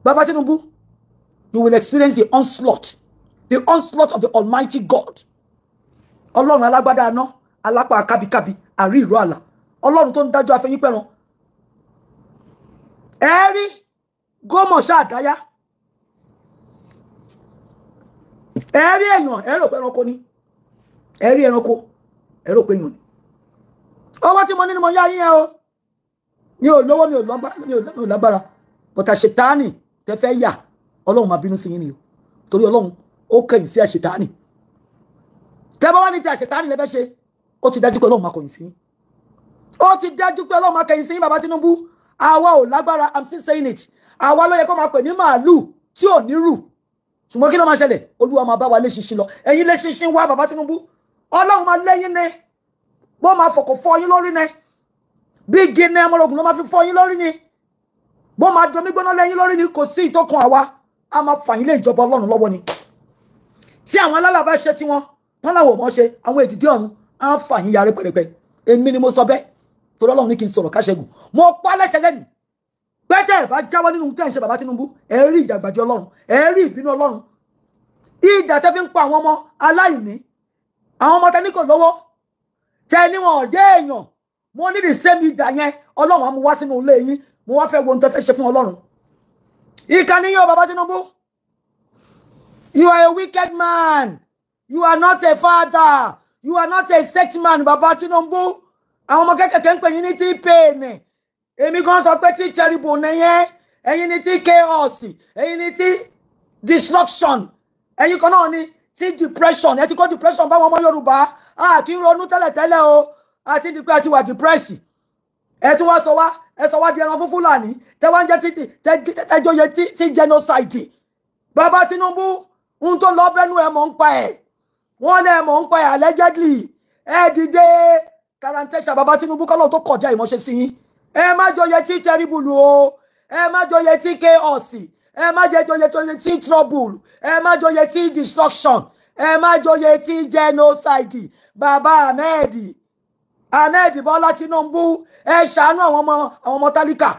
Bàbá Tinubu, you will experience the onslaught of the Almighty God. Ọlọ́run alágbádá aná, alápá kábíkábí, àrí ìró àlà. Ọlọ́run tó ń dájọ́ afẹ́yín pẹ̀ràn. Ẹ̀rí gómọ̀ ṣáàdáyá. Ẹ̀rí èèyàn, ẹ̀rọ pé ẹranko ni. Ẹ̀rí ẹranko, ẹ̀rọ pé èèyàn ni. Owó tí mo ní ni mo yá yín ẹ o. Mi ò lówó, mi ò lágbára. But àṣetánì tẹ́ fẹ́ yà, Ọlọ́run máa bínú sí yín ni o. Torí Ọlọ́run ó kẹ̀yìn sí àṣetánì. Tẹ́ bá wá ní ti àṣetánì lẹ fẹ́ ṣe, ó ti dájú pé Ọlọ́run máa kọ̀yìn sí yín. Ó ti dájú pé Ọlọ́run máa kẹ̀yìn sí yín bàbá Tinubu. Àwa ò lágbára, I'm still saying it. Àwa ló yẹ kó máa pè ní màálù tí ò ní rù. Ṣùgbọ́n kí ló máa ṣẹlẹ̀? Olúwa máa bá wa lé ṣinṣin lọ. Ẹ̀yin lé ṣinṣin wá bàbá Tinubu. Ọlọ́run máa lẹ́yìn ní. Bó máa fọ̀kọ̀ fọ́ yín lórí ní. Bí gíní ẹmọ́rọ̀gùn ló máa fi fọ́ yín lórí ní. Bó máa domi gbóná lẹ́yìn lórí ní, kò sí ìtókun àwa. A máa fà yín lé ìjọba Ọlọ́run lọ́wọ́ ni. Tí àwọn alálàbá ṣe tí wọ́n láwọn mọ́ ṣe, àwọn èdìdí ọ̀run á fà yín yarí pẹ̀rẹ̀pẹ̀. Èmi ni mo sọ bẹ́ẹ̀. Torí Ọlọ́run ní kí n sọ̀rọ̀ káṣẹ́gun. Mo pa lẹ́sẹ̀ lẹ́nu. Bẹ́tẹ̀ bá jáwọ́ nínú tẹ́ ń ṣe bàbá Tinubu, ẹ rí ìjàgbàjẹ́ Ọlọ́run, ẹ rí ìbínú Ọlọ́run. Ìdà tẹ́ fi ń pa àwọn ọmọ aláìní, àwọn ọmọ tẹ́ní kò lówó, tẹ́ ní wọn ọ̀dẹ́ èèyàn. Mo ní the same ìdà yẹn, Ọlọ́run á mú wá sínú ilé yín, mo wá fẹ́ wo ohun tẹ́ fẹ́ ṣe fún Ọlọ́run. Ìkànnì yín o bàbá Tinubu. You are a wicked man. You are not a father. You are not a statesman, bàbá Tinubu. Àwọn ọmọ kékèké ń pè yín ní T-pain. Èmi gan sọ pé tí terrible nìyẹn. Ẹ̀yin ni tí chaos. Ẹ̀yin ni tí destruction. Ẹ̀yin kan náà ni tí depression. Ẹ ti kó depression báwọn ọmọ Yorùbá. A kì í ronú tẹ́lẹ̀tẹ́lẹ̀ o. Àti di pé a ti wà depressed. Ẹ tún wá sọ wá di ẹran fún Fúlàní. Tẹ́ wá ń jẹ́ tẹ́jọ́yẹ tí genocide. Bàbá Tinubu, ohun tó lọ bẹ́nu ẹ̀ mọ̀ ń pa ẹ̀. Wọ́n lẹ́ mọ̀ ń pa ẹ̀ allegedly. Ẹ dìde Karantesha bàbá Tinubu kọ́lọ́ tó kọjá ìmọ̀ṣẹ́ sí yín. Ẹ má jọyẹ tí terrible o. Ẹ má jọyẹ tí chaos. Ẹ má jọyẹ tí trouble. Ẹ má jọyẹ tí destruction. Ẹ má jọyẹ tí genocide. Bàbá Ahmed Bọ́lá Tinubu, ẹ ṣàánú àwọn ọmọ tálíkà.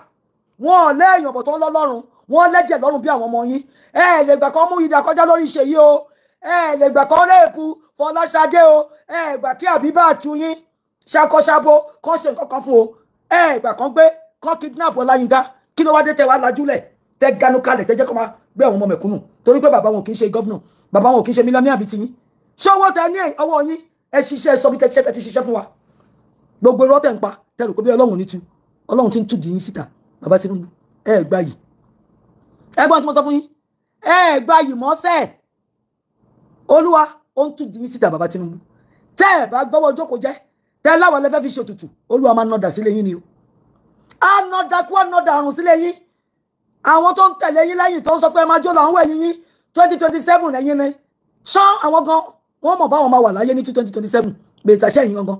Wọ́n lẹ́yìn ọ̀bọ̀ tó ń lọ́lọ́run. Wọ́n lẹ́jẹ̀ lọ́rùn bí àwọn ọmọ yín. Ẹ lè gbà kó mú ìdà kọjá lórí ìṣe yìí o. Ẹ lè gbà kó réèpù Fọláṣadé o. Ẹ gbà kí Àbíbá tú yín ṣàkọṣàbò kán ṣe nǹkan kan fún o. Ẹ gbà kán gbé kán kidnap Ọláyínká. Kí ló wá dé tẹ́ wá lajúlẹ̀ tẹ́ ganu kalẹ̀ tẹ́ jẹ́ kó máa gbé àwọn ọmọ mẹ̀kúnnù torí pé bàbá wọn kì í ṣe gọ́vnà, bàbá wọn kì í ṣe mílíọ̀nìyà bíi tiyín. Ṣọwọ́ tẹ ní ọwọ́ yín ẹ ṣiṣẹ́ sọ bí tẹ́ ti ṣiṣẹ́ fún wa. Gbogbo irọ́ tẹ̀ ń pa tẹ́ rò pé bí Ọlọ́run ní tu Ọlọ́run ti ń tú di yín síta bàbá Tinubu. Ẹ gbà yìí. Ẹ gbọ́n tí mo sọ fún yín. Ẹ gbà yìí mọ́sẹ̀. Olúwa ó ń tú di yín síta bàbá Tinubu. Tẹ́ ẹ bá gbọ́wọ́ jókòó jẹ́ tẹ́ láwọn lẹ fẹ́ fi ṣòtùtù Olúwa máa nọdà sílé yín ni o a nọdà kú nọdà àrùn sílé yín àwọn tó ń tẹ̀lé yín lẹ́yìn tó ń sọ pé ẹ máa jó làwọn wẹ̀yìn yín 2027 ẹ̀yin ni ṣán àwọn gan wọ́n mọ̀ báwọn máa wà láyé ní 2027 bèèrè tàṣẹ yín gangan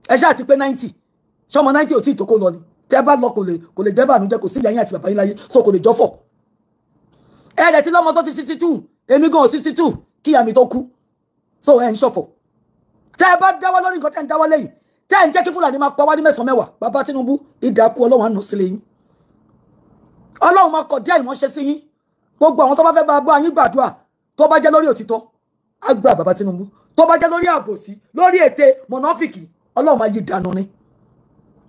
ẹ ṣáà ti pé 90 ṣọmọ 90 ò tí ì tó kó lọ ni tẹ́ bá lọ kò lè jẹ́ bànújẹ́ kò sí ìyá yín àti bàbá yín láyé so kò lè jọ́fọ̀ ẹ̀ẹ́dẹ̀ tí lọ́mọ tó ti 62 èmi gan 62 kí àmì tó kú so ẹ̀ ń ṣọ̀fọ̀ tẹ́ bá dáwọ́ lórí nǹkan tẹ́ ń dáwọ́ lẹ́yìn tẹ́ ń jẹ́ kí Fúlàní máa pa wá ní mẹ́sàn-án mẹ́wàá bàbá Tinubu ìdàkú Ọlọ́run àánú sílé yín Ọlọ́run máa kọ̀ díẹ̀ ìmọ̀ṣẹ́ sí yín gbogbo àwọn tó bá fẹ́ bá yín gbàdúrà tó bá jẹ́ lórí òtítọ́ á gba bàbá Tinubu tó bá jẹ́ lórí àbòsí lórí ète mọ̀nàfìkì Ọlọ́run máa yí dànù ni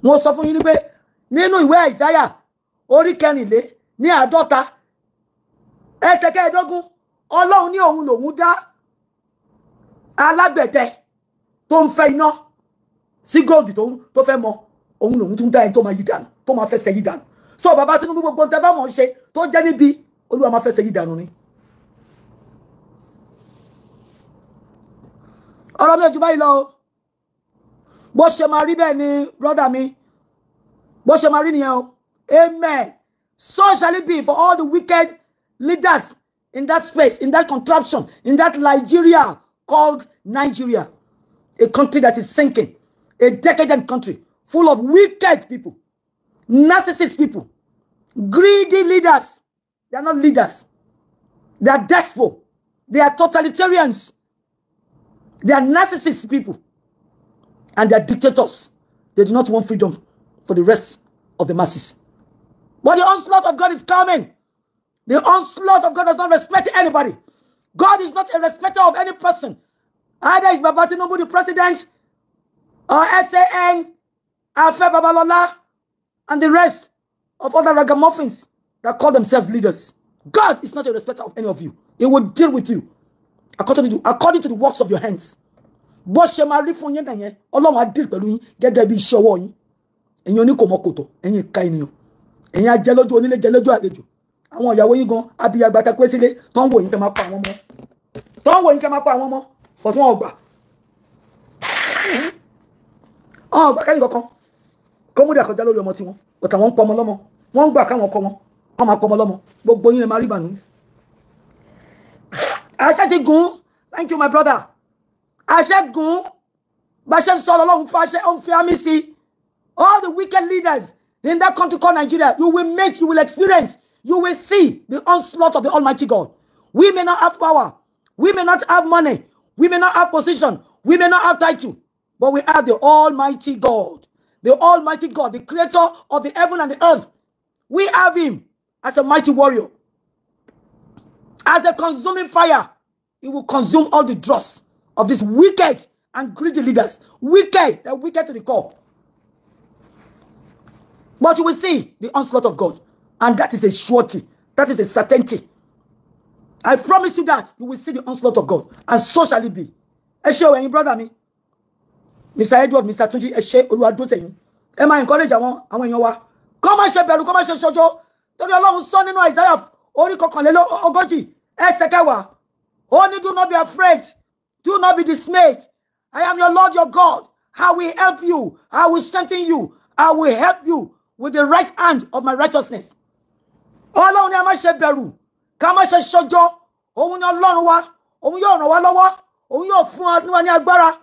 wọ́n sọ fún yín ní pé nínú ìwé Àìsáyà orí 54 ẹsẹ̀ 15 Ọlọ́run ní òun lòun dá alágbẹ̀dẹ tó ń fẹ́ iná sí gold tó fẹ́ mọ òun lòun tún dá ẹni tó máa yí dànù tó máa fẹsẹ̀ yí dànù so bàbá Tinubu gbogbo tẹ́ bá mọ̀ ṣe tó jẹ́ níbi Olúwa máa fẹsẹ̀ yí dànù ni ọ̀rọ̀ mi ò jù báyìí lọ bó ṣe máa rí bẹ́ẹ̀ ni brother mi bó ṣe máa rí nìyẹn o amen so shall it be for all the wicked leaders in that space in that contraption in that Nigeria called Nigeria a country that is sinking a decadent country full of wicked people narcissist people greedy leaders they are not leaders they are despots they are totalitarians they are narcissist people and they are dictators they do not want freedom for the rest of the masses but the onslaught of God is coming the onslaught of God does not respect anybody God is not a respecter of any person either is Baba Tinubu the president or SAN Afe Babalola and the rest of other ragamuffins that call themselves leaders. God is not a respecter of any of you. He will deal with you according to the works of your hands. Bó ṣe máa rí fún yín nìyẹn, Ọlọ́run á deal pẹ̀lú yín gẹ́gẹ́ bí iṣẹ́ ọwọ́ yín. Ẹ̀yin oníkòmọ́kòtò, ẹ̀yin ìka ènìyàn. Ẹ̀yin ajẹ́ lójú onílé jẹ́ lójú àlejò. Àwọn ìyàwó yín gan abiyagba ta pé sílé tó ń wò yín kẹ́ máa pa àwọn ọmọ. Tó ń wò yín kẹ́ máa pa àwọn ọmọ. Fọ̀tún ọgbà. Ọgbà kẹ́yìn kankan. Kó mú dàkọjá lórí ọmọ tiwọn. Ọ̀tà wọn ń pọ ọmọ lọ́mọ. Wọ́n ń gbà káwọn kọ wọn. Wọ́n máa pọ ọmọ lọ́mọ. Gbogbo yín lè máa rí ìbànú. Àṣẹ ti gùn. Thank you my brother. Àṣẹ gùn. Bàṣẹ sọ̀rọ̀ Ọlọ́run fàṣẹ ó ń fi àmì sí. All the wicked leaders in that country called Nigeria, you will experience, you will see the onslaught of the Almighty God. We may not have power. We may not have money. We may not have position. We may not have title. But we have the Almighty God. The Almighty God, the creator of the heaven and the earth. We have him as a mighty warrior. As a consuming fire. He will consume all the dross of these wicked and greedy leaders. Wicked. They're wicked to the core. But you will see the onslaught of God. And that is a surety. That is a certainty. I promise you that. You will see the onslaught of God. And so shall it be. Eshe when you brother me. Mr. Edward, Mr. Tunji, Eshe, Oluwadoteyin. Ẹ máa encourage àwọn èèyàn wa. Kọ́ máa ṣe bẹ̀rù, kọ́ máa ṣe ṣojo. Torí Ọlọ́run sọ nínú Isaiah orí 29 ẹsẹ̀ 10. Oh, do not be afraid. Do not be dismayed. I am your Lord, your God. I will help you. I will strengthen you. I will help you with the right hand of my righteousness. Ọlọ́run ni a máa ṣe bẹ̀rù. Ká máa ṣe ṣojo. Òun ni Ọlọ́run wa. Òun yóò ràn wá lọ́wọ́. Òun yóò fún wa ní agbára.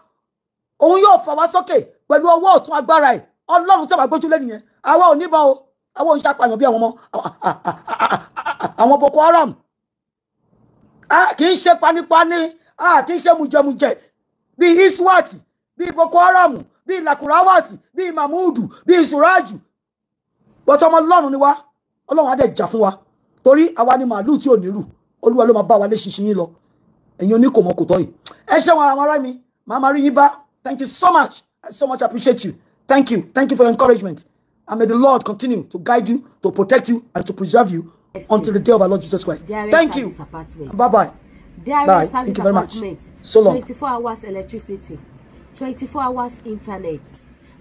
Òun yóò fà wá sókè pẹ̀lú ọwọ́ ọ̀tún agbára ẹ̀. Ọlọ́run tẹ́ bá gbójúlé nìyẹn. Àwa ò níbọn o. Àwa ò ń ṣàpàyàn bí àwọn Boko Haram. Kì í ṣe panipani. Kì í ṣe mùjẹmùjẹ. Bí Iswati, bí Boko Haram, bí Lakurawasi, bí Mahmudu, bí Suraju. Bọ́tọ̀ ọmọ Ọlọ́run ni wá. Ọlọ́run á dẹ̀ jà fún wa. Torí àwa ni màálù tí ò ní rù. Olúwa ló máa bá wa lé ṣinṣin yín lọ. Ẹ̀yin oníkòmọ́kòtọ́ yìí. Ẹ ṣé wọn àwọn ará mi. Màmá rí yín bá. Thank you so much. I so much appreciate you. Thank you. Thank you for your encouragement. And may the Lord continue to guide you, to protect you, and to preserve you until the day of our Lord Jesus Christ. Thank you. Bye-bye. Bye. Thank you very much. So long. 24 hours electricity, 24 hours internet,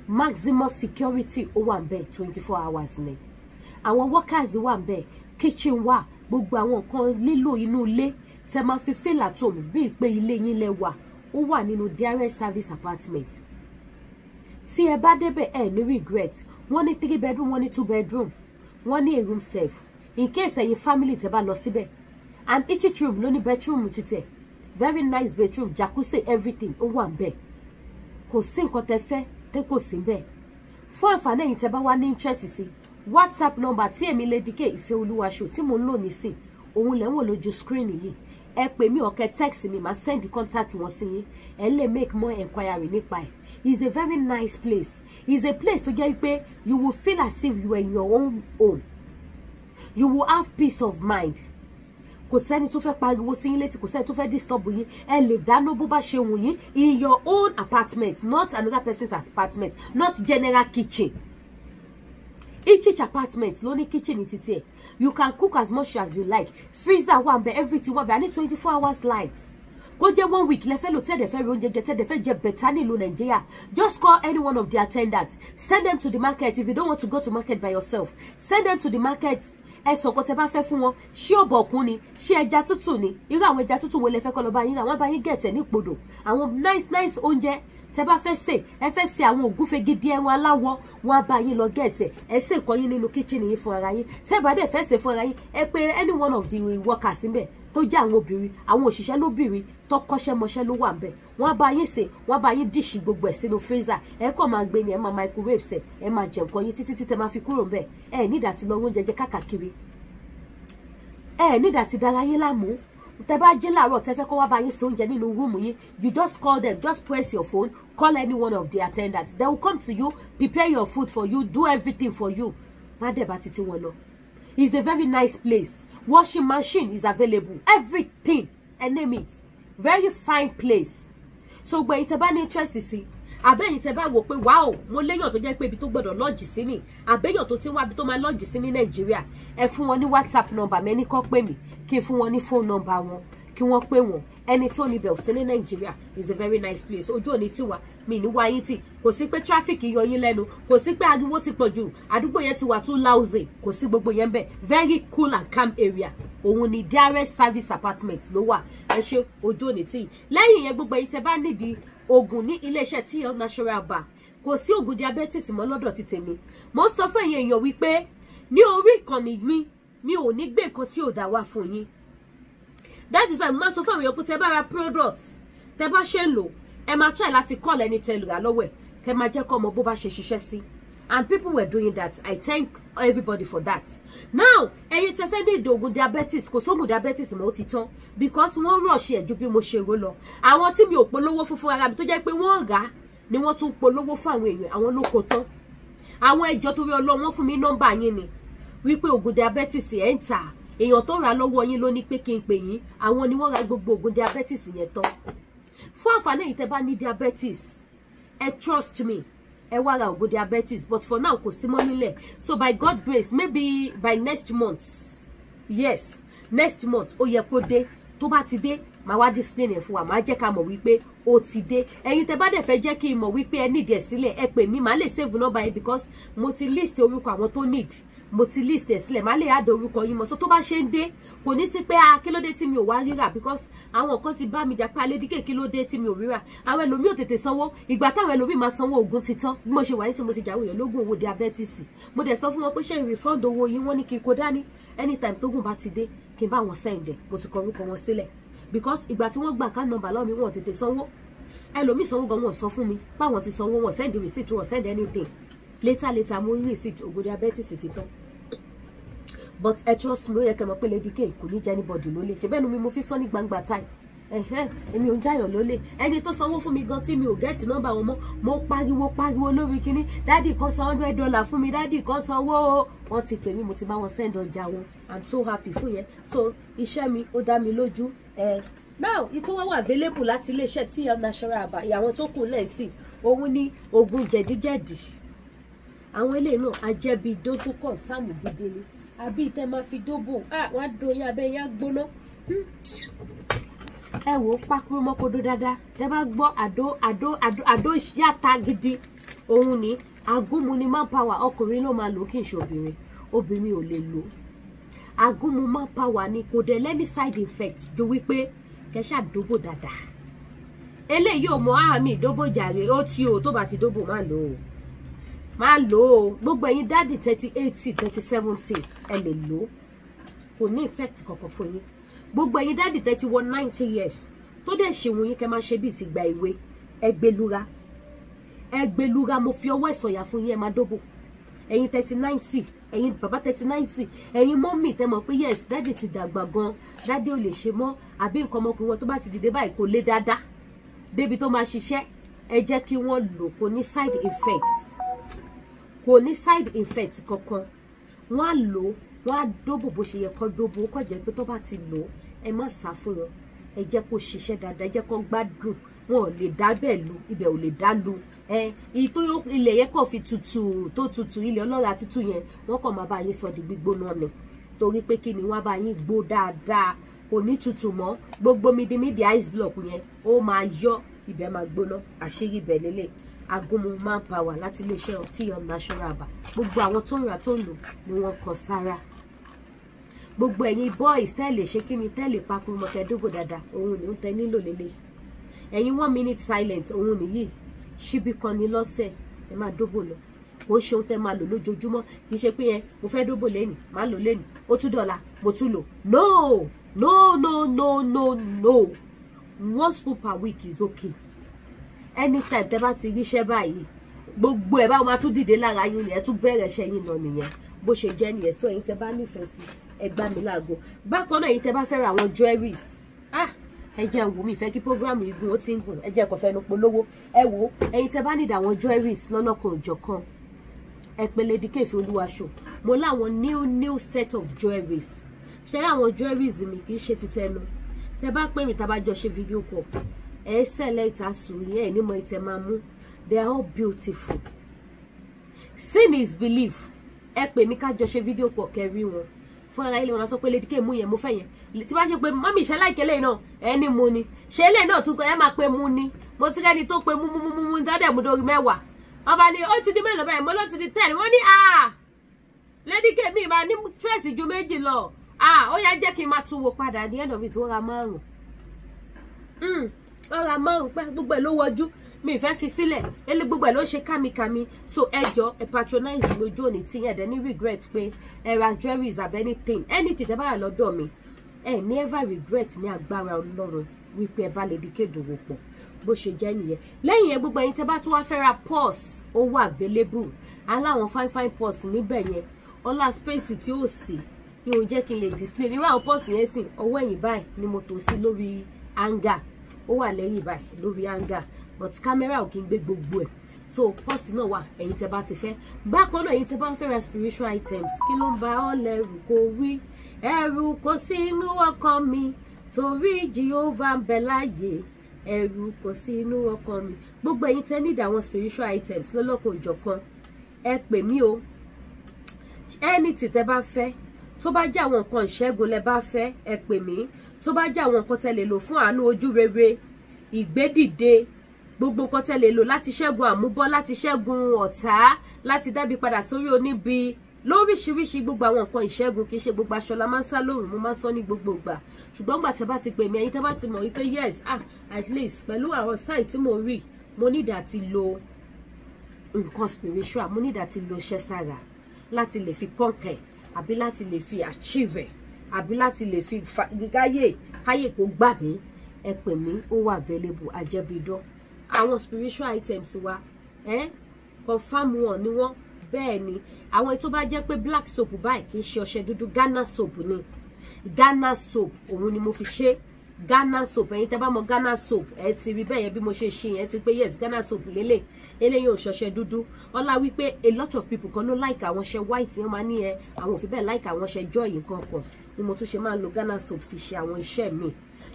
maximum security ó wà ńbẹ̀ 24 hours ni. Àwọn workers wà ńbẹ̀, kitchen wà, gbogbo àwọn nǹkan lílò inú ilé tẹ́ máa fi feel at home bí pé ilé yín lẹ wà. Ó wà nínú direct service apartment. tí ẹ bá débẹ̀ ẹ ní regret. Wọ́n ní 3 bedroom, wọ́n ní 2 bedroom, wọ́n ní a room serve in case ẹ̀yin family tẹ́ bá lọ síbẹ̀. And each room ló ní bedroom títẹ̀, very nice bedroom, jacuzzi, everything ó wà ńbẹ̀. Kò sí nǹkan tẹ́ fẹ́ tẹ́ kò sí ńbẹ̀. Fún àǹfààní ẹ̀yin tẹ́ bá wá ní interest sí, WhatsApp number tí èmi Lady K Ìfẹ́olúwa show tí mo ń lò nísìn, òun lẹ ń wò lójú screen yìí. Ẹ pè mí or kẹ́ text mi, màá send contact wọn sí yín. Ẹ lè make more inquiry nípa ẹ̀. It's a very nice place. It's a place tó jẹ́ pé you will feel as if you are in your own home. You will have peace of mind. Kò sẹ́ni tó fẹ́ pariwo sí yín létí, kò sẹ́ni tó fẹ́ disturb yín. Ẹ lè dáná bó bá ṣe wù yín in your own apartment, not another person's apartment, not general kitchen. Each apartment ló ní kitchen ní títí ẹ̀. You can cook as much as you like. Freezer wà ńbẹ̀, everything wà ńbẹ̀. I need 24 hours light. Kó jẹ́ 1 week lẹ fẹ́ lò tẹ́lẹ̀ fẹ́ rí oúnjẹ jẹ tẹ́lẹ̀ fẹ́ jẹ better nílùú Nàìjíríà. Just call any one of the attendants. Send them to the market if you don't want to go to market by yourself. Send them to the market. Ẹ sọ nǹkan tẹ́ bá fẹ́ fún wọn. Ṣé ọ̀bọ̀kún ni? Ṣé ẹja tútù ni? Irú àwọn ẹja tútù wo lẹ fẹ́ kọ́ lọ bá yín? Àwọn bá yín gẹ̀tẹ̀ ní ìpodò. Àwọn nice oúnjẹ tẹ́ bá fẹ́ sè. Ẹ fẹ́ sè àwọn ògúnfe gidi ẹran aláwọ̀. Wọ́n á bá yín lọ gẹ̀tẹ̀. Ẹ sè nǹkan yín nínú kitchen yín fún ara yín. Tẹ́ bá dẹ̀ fẹ́ sè fún ara yín. Ẹ pè any one of the workers níbẹ̀ tó jẹ́ àwọn obìnrin, àwọn òṣìṣẹ́ lóbìnrin tó kọ́ṣẹ́mọṣẹ́ ló wà ńbẹ̀. Wọ́n á bá yín sè, wọ́n á bá yín dish gbogbo ẹ̀ sínú freezer. Ẹ kàn máa gbé ni, ẹ máa microwave sẹ̀, ẹ máa jẹ nǹkan yín títí tẹ́ máa fi kúrò ńbẹ̀. Ẹ ní ìdàtí lọ oúnjẹ jẹ káàkiri. Ẹ ní ìdàtí dára yín láàmú. Tẹ́ bá jí láàárọ̀ tẹ́ fẹ́ kó wá bá yín ṣe oúnjẹ nínú room yín, you just call them, just press your phone, call any one of the attendants. They will come to you, prepare your food for you, do everything for you. Má dẹ̀ bá títí wọn lọ. It's a very nice place. Washing machine is available. Everything. And name it. Very fine place. So gbé ite bá ní interest sí. Àbẹ́yìn tẹ́ bá wò pé wow, mo léyàn tó jẹ́ pé ibi tó gbọ́dọ̀ lodge sí ni. Àbẹ́yàn tó ti wá ibi tó máa lodge sí ní Nàìjíríà. Ẹ fún wọn ní WhatsApp number mi, ẹni kan pè mí, kí n fún wọn ní phone number wọn, kí wọ́n pè wọ́n. Ẹni tó níbẹ̀ ò sí ní Nàìjíríà. Is a very nice place. Ojú òní tiwa, mi ní wá yín tì. Kò sí pé traffic yọ yín lẹ́nu, kò sí pé ariwo ti pọ̀ jù. Àdúgbò yẹn ti wà too lousy. Kò sí gbogbo yẹn bẹ́ẹ̀. Very cool and calm area. Òun ni Dearest Service Apartment ló wà. Ẹ ṣé ojú òní tì. Lẹ́yìn yẹn gbogbo yín tẹ́ bá nídìí oògùn ní iléeṣẹ́ TL Natural Bar. Kò sí oògùn diabetes mọ́ lọ́dọ̀ ti tèmi. Mo sọ fún ẹ̀yin èèyàn wípé ní orí ìkànnì mi ò ní gbé nǹkan tí ò dá wá fún yín. That is why mo máa sọ fún àwọn èèyàn pé tẹ́ bá ra product, tẹ́ bá ṣe ń lò, ẹ máa try láti call ẹni tẹ́ lò rà lọ́wọ́ ẹ̀, kẹ́ máa jẹ́ kó mọ bó bá ṣe ṣiṣẹ́ sí. And people were doing that. I thank everybody for that. Now, ẹ̀yin tẹ́ fẹ́ ní ìdògùn diabetes, kò sóògùn diabetes mọ́ ó ti tán, because wọ́n rush ẹ̀ ju bí mo ṣe rò lọ. Àwọn tí mi ò polówó fún ara mi tó jẹ́ pé wọ́n rà ni wọ́n tún polówó fún àwọn èèyàn, àwọn ló kó tán. Àwọn ẹjọ́ torí Ọlọ́run wọ́n fún mi nọ́mbà yín ni wípé ògùn diabetes ẹ̀ ń tà. Èèyàn tó rà lọ́wọ́ yín ló ní pé kí n pè yín. Àwọn ni wọ́n ra gbogbo ògùn diabetes yẹn tán. Fún àǹfààní yìí tẹ́ bá ní diabetes, trust me, ẹ wá ra ògùn diabetes, but for now kò sí mọ́ nílẹ̀. So by God grace, maybe by next month, yes, next month ó yẹ kó dé. Tó bá ti dé, màá wá display ẹ̀ fún wa, màá jẹ́ ká mọ̀ wípé ó ti dé. Ẹ̀yin tẹ́ bá dẹ̀ fẹ́ jẹ́ kí n mọ̀ wípé ẹ need ẹ̀ sílẹ̀, ẹ pè mí, màá lè save number yín, because mo ti list orúkọ àwọn tó need. Mo ti list ẹ̀ sílẹ̀, màá lè add orúkọ yín mọ́. So tó bá ṣe ń dé, kò ní sí pé kí ló dé tí mi ò wá rírà, because àwọn kan ti bá mi jà pé Lady K kí ló dé tí mi ò rírà. Àwọn ẹlòmíì ò tètè sanwó, ìgbà táwọn ẹlòmíì máa sanwó oògùn ti tán. Bí mo ṣe wà nísìnyí mo ti jàwé èèyàn lógún owó diabetes. Mo dẹ̀ sọ fún wọn pé ṣé refund owó yín, wọ́n ní kí n kó dání. Anytime tógùn bá ti dé, kí n bá wọn send ẹ̀, mo ti kọ orúkọ wọn sílẹ̀. Because ìgbà tí wọ́n gbà ká nọ́mbà lọ́wọ́ mi, wọ́n ò tètè sanwó. Ẹlòmíì sanwó gan, wọ́n sọ fún mi báwọn ti sanwó, wọ́n send receipt, wọ́n send anything. Later mo rí receipt ògùn diabetes ti tán. But trust me, ó yẹ kẹ́ mọ̀ pé Lady K kò ní jẹ́ anybody lólè. Ṣé bẹ́ẹ̀ ni mo fi sọ ní gbangba táì. Èmi ò ń jáyàn lólè. Ẹni tó sanwó fún mi gan tí mi ò gẹ́ẹ̀tì nọ́mbà wọn mọ́, mo pariwo lórí kíní. Dádì kan san $100 fún mi, dádì kan sanwó. Wọ́n ti pè mí, mo ti bá wọn send ọjà wọn. I'm so happy fún yẹn. So iṣẹ́ mi ó dá mi lójú. Now ìtọ́ wá wà available láti iléeṣẹ́ TL Natural Bar. Ìyàwó tó kù lẹ́sìn, òun ní oògùn jẹ̀díjẹ̀dì. Àwọn eléyìí náà ajẹ́bi dójú confirm gidi ni. Àbí tẹ́ máa fi dóbò, wọ́n á doyin abẹ́ yá gbóná. Ẹ wò ó pákúrú mọ́kòdó dáadáa. Tẹ́ bá gbọ́ àdó yàtá gidi. Òun ni agúnmu ni manpower, ọkùnrin ló máa lò kí n ṣe obìnrin. Obìnrin ò lè lò. Agúnmu manpower ni kò dẹ̀ lẹ́ni side effects ju wípé kẹ́ ṣáà dóbò dáadáa. eléyìí ò mọ àmì ìdóbò jàre ó ti o tó bá ti dóbò má lò ó gbogbo ẹ̀yin dáàdì 30 80 30 70 ẹ lè lò ó kò ní effect kankan fún yín gbogbo ẹ̀yin dáàdì 31 90 years tó dẹ̀ ṣe wọ̀nyí kẹ́ máa ṣe bíi ti gba ìwé ẹgbẹ̀lúra mo fi ọwọ́ ìsọ̀yà fún yín ẹ máa dóbò ẹ̀yin 30 90 ẹ̀yin bàbá 30 90 ẹ̀yin mọ́mì tẹ́ mọ̀ pé yes dáàdì ti dàgbà gan dáàdì ò lè ṣe mọ́ àbí nǹkan ọmọkùnrin wọn tó bá ti dìde báyìí kò lè dáadáa débi tó máa ṣiṣẹ́ ẹ jẹ́ kí wọ́n lò kò ní side effects kankan wọ́n á lò wọ́n á dóbò bó ṣe yẹ kó dóbò kó jẹ́ pé tó bá ti lò ẹ má sá fún wọn ẹ jẹ́ kó ṣiṣẹ́ dáadáa ẹ jẹ́ kó gbádùn wọn ò lè dá bẹ́ẹ̀ lu ibẹ̀ ò lè dá lu ìtò ilẹ̀ yẹn kàn fi tutù tó tutù ilẹ̀ ọlọ́ra tutù yẹn wọ́n kàn máa bá yín sọ di gbígbóná ni torí pé kí ni wọ́n bá yín gbó dáadáa kò ní tutù mọ́ gbogbo mídìmídì ice block yẹn ó máa yọ ibẹ̀ máa gbóná àṣírí ibẹ̀ lélẹ̀ Agumu Manpower láti iléeṣẹ́ ọtí on natural bar gbogbo àwọn tó ń rà tó ń lò ni wọ́n kọ sára gbogbo ẹ̀yin boys tẹ́lẹ̀ ṣe kí ni tẹ́lẹ̀ papọ̀ mọ́tẹ́dógò dáadáa òun ni ń tẹ nílò lélẹ̀ ẹ̀yin 1 minute silent òun nìyí ṣíbí kan ní lọ́sẹ̀ ẹ máa dóbò lọ kò ṣe ohun tẹ́ máa lò lójoojúmọ́ kì í ṣe pé mo fẹ́ dóbò lẹ́nìí máa lò lẹ́nìí ó tún dọ̀la mo tún lò no 1 spoon per week is okay anytime tẹ́ bá ti ríṣẹ́ báyìí gbogbo ẹ̀ bá máa tún dìde lára yín ẹ tún bẹ̀rẹ̀ ṣẹ́ yín lọ nìyẹn bó ṣe jẹ́ nìyẹn sọ ẹ̀yin tẹ́ bá nífẹ̀ẹ́ sí ẹ gbá mi láago bákan náà ẹ̀yin tẹ́ bá fẹ́ ra àwọn jewelries ẹ jẹ́ wò mí fẹ́ kí programu igun ó ti ń gùn ẹ jẹ́ kó fẹ́ nu polówó ẹ wò ẹ̀yin tẹ́ bá need àwọn jewelries lọ́lọ́kan òjọ̀kan ẹ pè Lady Kefì Olúwaṣọ mo láwọn new set of jewelries ṣe àwọn jewelries mi kì í ṣe ti tẹnu tẹ́ bá pè mí tá bá jọ ṣe video call ẹ select àsùn yẹn ẹ ní mọ ìtẹ máa mú they are all beautiful sin is belief ẹ pè mí ká jọ ṣe video call kẹrí wọn fún ara ilé wọn sọ pé Lady K mú yẹn mo fẹ́ yẹn tí bá ṣe pé mọ́mí ìṣẹ́ láìkẹ́lẹ́ náà ẹni mu ni ṣe ilé náà tún ẹ máa pe mu ni mo ti rẹ́ni tó pe mú dáadáa mú dórí 10 wọ́n bá ní ó ti di mélòó báyìí mo ló ti di 10 wọ́n ní Lady K mi máa ní stress ju 2 lọ ó yá jẹ́ kí n máa tún wo padà at the end of it wọ́n ra 5 ọ̀rọ̀ àmọ́ pẹ́ gbogbo ẹ̀ ló wọjú mi ìfẹ́ fi sílẹ̀ ele gbogbo ẹ̀ ló ṣe kámikàmi so ẹjọ́ ẹ patronize lójú òní tí yẹn dẹ̀ ní regret pé ẹ ra jewelries àbẹ́ anything tẹ́ bá yà lọ́dọ̀ mi ẹ never regret ní agbára Ọlọ́run wípé ẹ bá Lady K dòwò pọ̀ bó ṣe jẹ́ nìyẹn lẹ́yìn ẹ gbogbo ẹ̀yin tẹ́ bá tún wá fẹ́ ra purse ó wà available aláwọn fine purse níbẹ̀ yẹn ọlá space tí ó sì yóò jẹ́ kí n lè display nírú àwọn purse yẹn sìn ọwọ́ ẹ̀yìn báyìí ni mo tò sí lórí hanger ó wà lẹ́yìn báyìí lórí hanger but camera ò kí ń gbé gbogbo ẹ̀ so purse náà wà ẹ̀yin tẹ́ bá ti fẹ́ bákan náà ẹ̀yin tẹ́ bá fẹ́ ra spiritual items kí ló ń ba ọ́ lẹ́rù kó wí ẹ̀rù kò sí inú ọkàn mi torí Jehovah ń bẹ láàyè ẹ̀rù kò sí inú ọkàn mi gbogbo ẹ̀yin tẹ́ need àwọn spiritual items lọ́lọ́kan òjọ̀kan ẹ pè mí o anything tẹ́ bá fẹ́ tó bá jẹ́ àwọn nǹkan ìṣẹ́gun lẹ bá fẹ́ ẹ pè mí tó bá jẹ́ àwọn nǹkan tẹ́ lè lò fún àánú ojú rere ìgbédìde gbogbo nǹkan tẹ́ lè lò láti ṣẹ́gun àmúbọ́ láti ṣẹ́gun ọ̀tá láti dábì padà sórí oníbi lóríṣiríṣi gbogbo àwọn nǹkan ìṣẹ́gun kì í ṣe gbogbo aṣọ la máa ń sá lóòrùn mo máa ń sọ ní gbogbo ìgbà ṣùgbọ́n gbà tẹ́ bá ti pè mí ẹ̀yin tẹ́ bá ti mọ̀ wípé yes at least pẹ̀lú àwọn sáì tí mo rí mo need àti lo nǹkan spiritual mo need àti lo iṣẹ́ sára láti lè fi pọ́ǹkẹ̀ àbí láti lè fi achieve àbí láti lè fi káyè kó gbà mí ẹ pè mí ó wà available àjẹbídọ́ àwọn spiritual items wa confam wọn ni wọ́n bẹ́ẹ̀ ni àwọn tó bá jẹ́ pé black soap báyìí kì í ṣe ọṣẹ dúdú Ghana soap ni Ghana soap òun ni mo fi ṣe Ghana soap ẹ̀yin tẹ́ bá mọ̀ Ghana soap ẹ ti rí bẹ́ẹ̀ yẹn bí mo ṣe ṣe yẹn ti pé yes Ghana soap lélẹ̀ eléyìí ò ṣọṣẹ dúdú ọlá wípé a lot of people kan ló like àwọn ṣe white yẹn máa ní àwọn òfin bẹ́ẹ̀ like àwọn ṣe joy nǹkan kan ni mo tún ṣe máa lo Ghana soap fi ṣe àwọn iṣẹ́ mi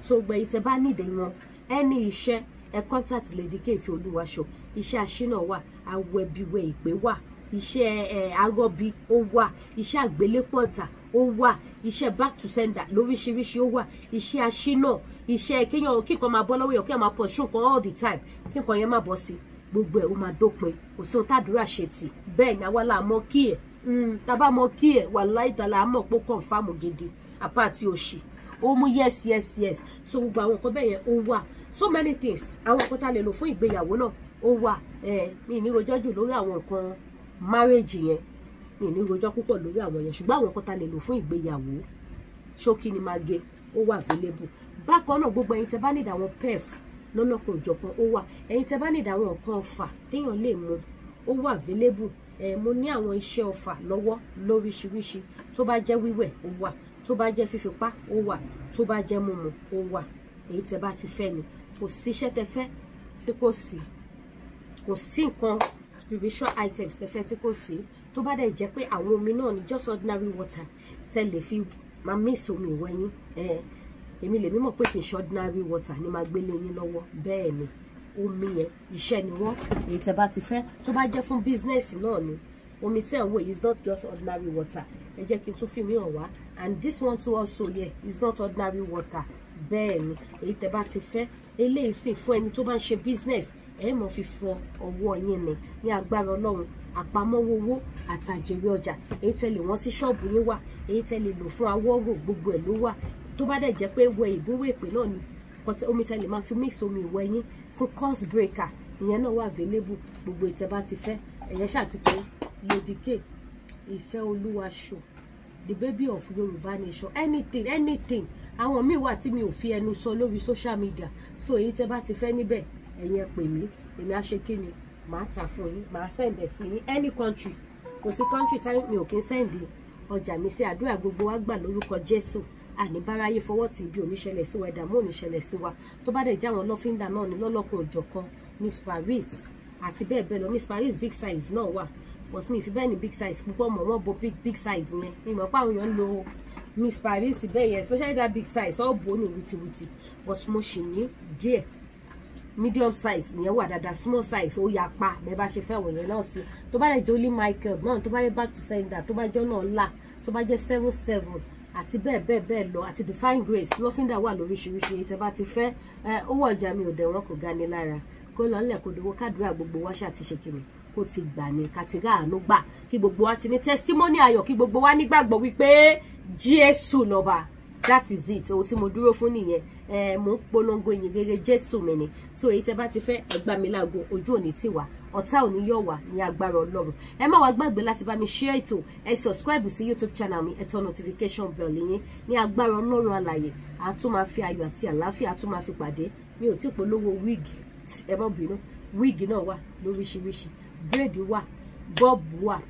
so gbẹ̀yìn tẹ́ bá nídìí wọn ẹni iṣẹ́ ẹ contact Lady Kefì Olúwaṣọ iṣẹ́ aṣínà wà awẹ́bíwẹ́ ìpè wà iṣẹ́ arọ́bí ó wà iṣẹ́ àgbélépọ̀tà ó wà iṣẹ́ back to sender lóríṣiríṣi ó wà iṣẹ́ aṣínà iṣẹ́ kíkan máa bọ́ lọ́wọ́ yẹn kí ẹ máa pọ̀ ṣùnkan all the time kíkan yẹn má bọ́ sí gbogbo ẹ̀ ó máa dópin kò sí ohun tàdúrà ṣe tì bẹ́ẹ̀ ni àwa là mọ̀ kí ẹ̀ tàbá mọ̀ kí ẹ̀ wà láìdàlà àmọ̀ pé ó confirm gidi apá àti òṣì ó mú yes so gbogbo àwọn nǹkan bẹ́ẹ̀ yẹn ó wà so many things àwọn nǹkan tá a lè lò fún ìgbéyàwó náà ó wà mi ní rojọ́ jù lórí àwọn nǹkan marriage yẹn mi ní rojọ́ púpọ̀ lórí àwọn yẹn ṣùgbọ́n àwọn nǹkan tá a lè lò fún ìgbéyàwó ṣókí ni máa gé ó wà available. Bákan náà gbogbo ẹ̀yin tẹ́ bá nídìí àwọn pef lọ́lọ́kan òjọ̀kan ó wà, ẹ̀yin tẹ́ bá nídìí àwọn nǹkan ọ̀fà téèyàn lè mú ó wà available. Mo ní àwọn iṣẹ́ ọ̀fà lọ́wọ́ lóríṣiríṣi, tó bá jẹ́ wíwẹ̀ ó wà, tó bá jẹ́ fífipá ó wà, tó bá jẹ́ mímu ó wà. Èyí tẹ́ bá ti fẹ́ ni, kò sí iṣẹ́ tẹ́ fẹ́ tí kò sí, kò sí nǹkan spiritual items tẹ́ fẹ́ tí kò sí. Tó bá dẹ̀ jẹ́ pé àwọn omi náà ni just ordinary water tẹ́ lè fi máa mix omi ìwẹ̀ yín, èmi lè mímọ̀ pé kì í ṣe ordinary water ni máa gbélé yín lọ́wọ́. Bẹ́ẹ̀ ni omi yẹn iṣẹ́ ni wọ́n, èyí tẹ́ bá ti fẹ́. Tó bá jẹ́ fún business náà ni, omi tẹ́ ń wò is not just ordinary water. Ẹ jẹ́ kí n tún fi mí hàn wá, and this one too also here is not ordinary water. Bẹ́ẹ̀ ni èyí tẹ́ bá ti fẹ́. Eléyìí sì fún ẹni tó bá ń ṣe business, ẹ mọ̀ fi fọ ọwọ́ yín ni ní agbára Ọlọ́run. Àpamọ́wọ́ owó àtàjèrè ọjà, èyí tẹ́ lè wọ́n sí ṣọ́ọ̀bù yín wà, èyí tẹ́ lè lò fún awọ́rò, gbogbo ẹ̀ ló wà. Tó bá dẹ̀ jẹ́ pé wẹ ìgúnwó èpè náà ni, omi tẹ́ lè máa fi mix omi ìwẹ̀ yín fún course breaker, ìyẹn náà wà available. Gbogbo ìtẹ́ bá ti fẹ́, ẹ̀yẹ́ ṣàtìpé Lady K, Ìfẹ́ Olúwa show, the baby of Yorùbá nation, anything. Àwọn míì wà tí mi ò fi ẹnu sọ lórí social media, so èyí tẹ́ bá ti fẹ́ níbẹ̀ ẹ̀yin pè mí, èmi á ṣe kíni, màá ta fún yín, màá send ẹ̀ sí yín any country. Kò sí country táwọn mi ò kí ń send ọjà mi sí. Àdúrà gbogbo wa gbà lórúkọ Jésù. Àníbáráyé fọwọ́ tí ibi oníṣẹ̀lẹ̀ sí wa, ìdààmú oníṣẹ̀lẹ̀ sí wa. Tó bá dẹ̀ já wọn lọ́fíńdà náà ní lọ́lọ́kan òjọ̀kan, Miss Paris àti bẹ́ẹ̀ bẹ́ẹ̀ lọ. Miss Paris big size náà wà, but mi fi bẹ́ẹ̀ ni big size púpọ̀ mọ̀ wọ́n bo big size yẹn. Mi mọ̀ pé àwọn èèyàn ń lo Miss Paris bẹ́ẹ̀ yẹn, especially that big size all bò ní wìtìwìtì, but mo ṣì ní díẹ̀ medium size yẹn wà dáadáa, small size ó yà pa bẹ́ẹ̀ bá ṣe fẹ́ wọ̀nyẹn náà sí. Tó bá dẹ̀ Jolly Michael náà, tó bá yẹ back to sender, tó bá jẹ́ náà là, tó bá jẹ́ 77 àti bẹ́ẹ̀ lọ, àti Divine Grace lọ́fíńdà wà lóríṣiríṣi. Èyí tẹ́ bá ti fẹ́. Owó ọjà mi ò dẹ̀ wọ́n, kò gani lára. Kó lọ nílẹ̀ kó dowó, kádùúrà gbogbo wa ṣáà ti ṣe kìnnì kó ti gbà ní kàtìgá àánú gbà, kí gbogbo wa ti ní testimony ayọ̀, kí gbogbo wa nígbàgbọ́ wípé Jésù lọ́ba. That is it. Ohun tí mo dúró fún nìyẹn. Mo ń polongo ìyìn gẹ́gẹ́ Jésù mi ni. So èyí tẹ́ bá ti fẹ́, ẹ gbà mí láago, ojú òní tì wá, ọ̀tá òní yọ̀ wá ní agbára Ọlọ́run. Ẹ má wá gbàgbé láti bá mi share ètò, ẹ subscribe sí YouTube channel mi, ẹ tọ notification bell yín ní agbára Ọlọ́run alààyè. A tún máa fi ayọ̀ àti àlàáfíà, a tún máa fi pàdé. Mi ò tí polówó wig, ẹ má bínú. Wig náà wà lóríṣiríṣi, braid wà, bob wà,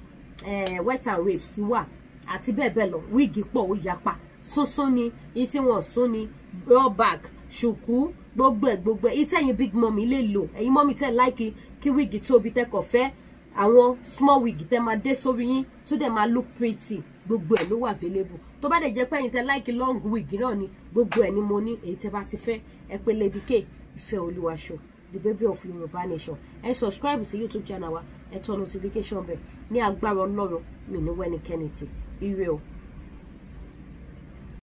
wet and wapes wà, àti bẹ́ẹ̀ bẹ́ẹ̀ lọ. Wig pọ̀ ó yapa, sunsun ni, ìtí wọn sún ni, raw back, ṣùkú, gbogbo ẹ̀ ìtẹ̀yìn big mommy lè lò. Ẹ̀yin mommy tẹ́ like kí wig tóbi tẹ́ kọ̀ fẹ́ àwọn small wig tẹ́ máa dé sórí yín tó dẹ̀ máa look pretty, gbogbo ẹ̀ ló wà available. Tó bá dẹ̀ jẹ́ pé ẹ̀yin tẹ́ like long wig náà ni, gbogbo ẹ̀ ni mo ní. Èyí tẹ́ bá ti fẹ́, ẹ pè Lady K, Ìfẹ́ Olúwa show, the baby of Yorùbá nation. Ẹ subscribe sí YouTube channel wa, ẹ tọ notification bell ní agbára Ọlọ́run. Mi ní wẹ́nikẹ́ni tí ire o.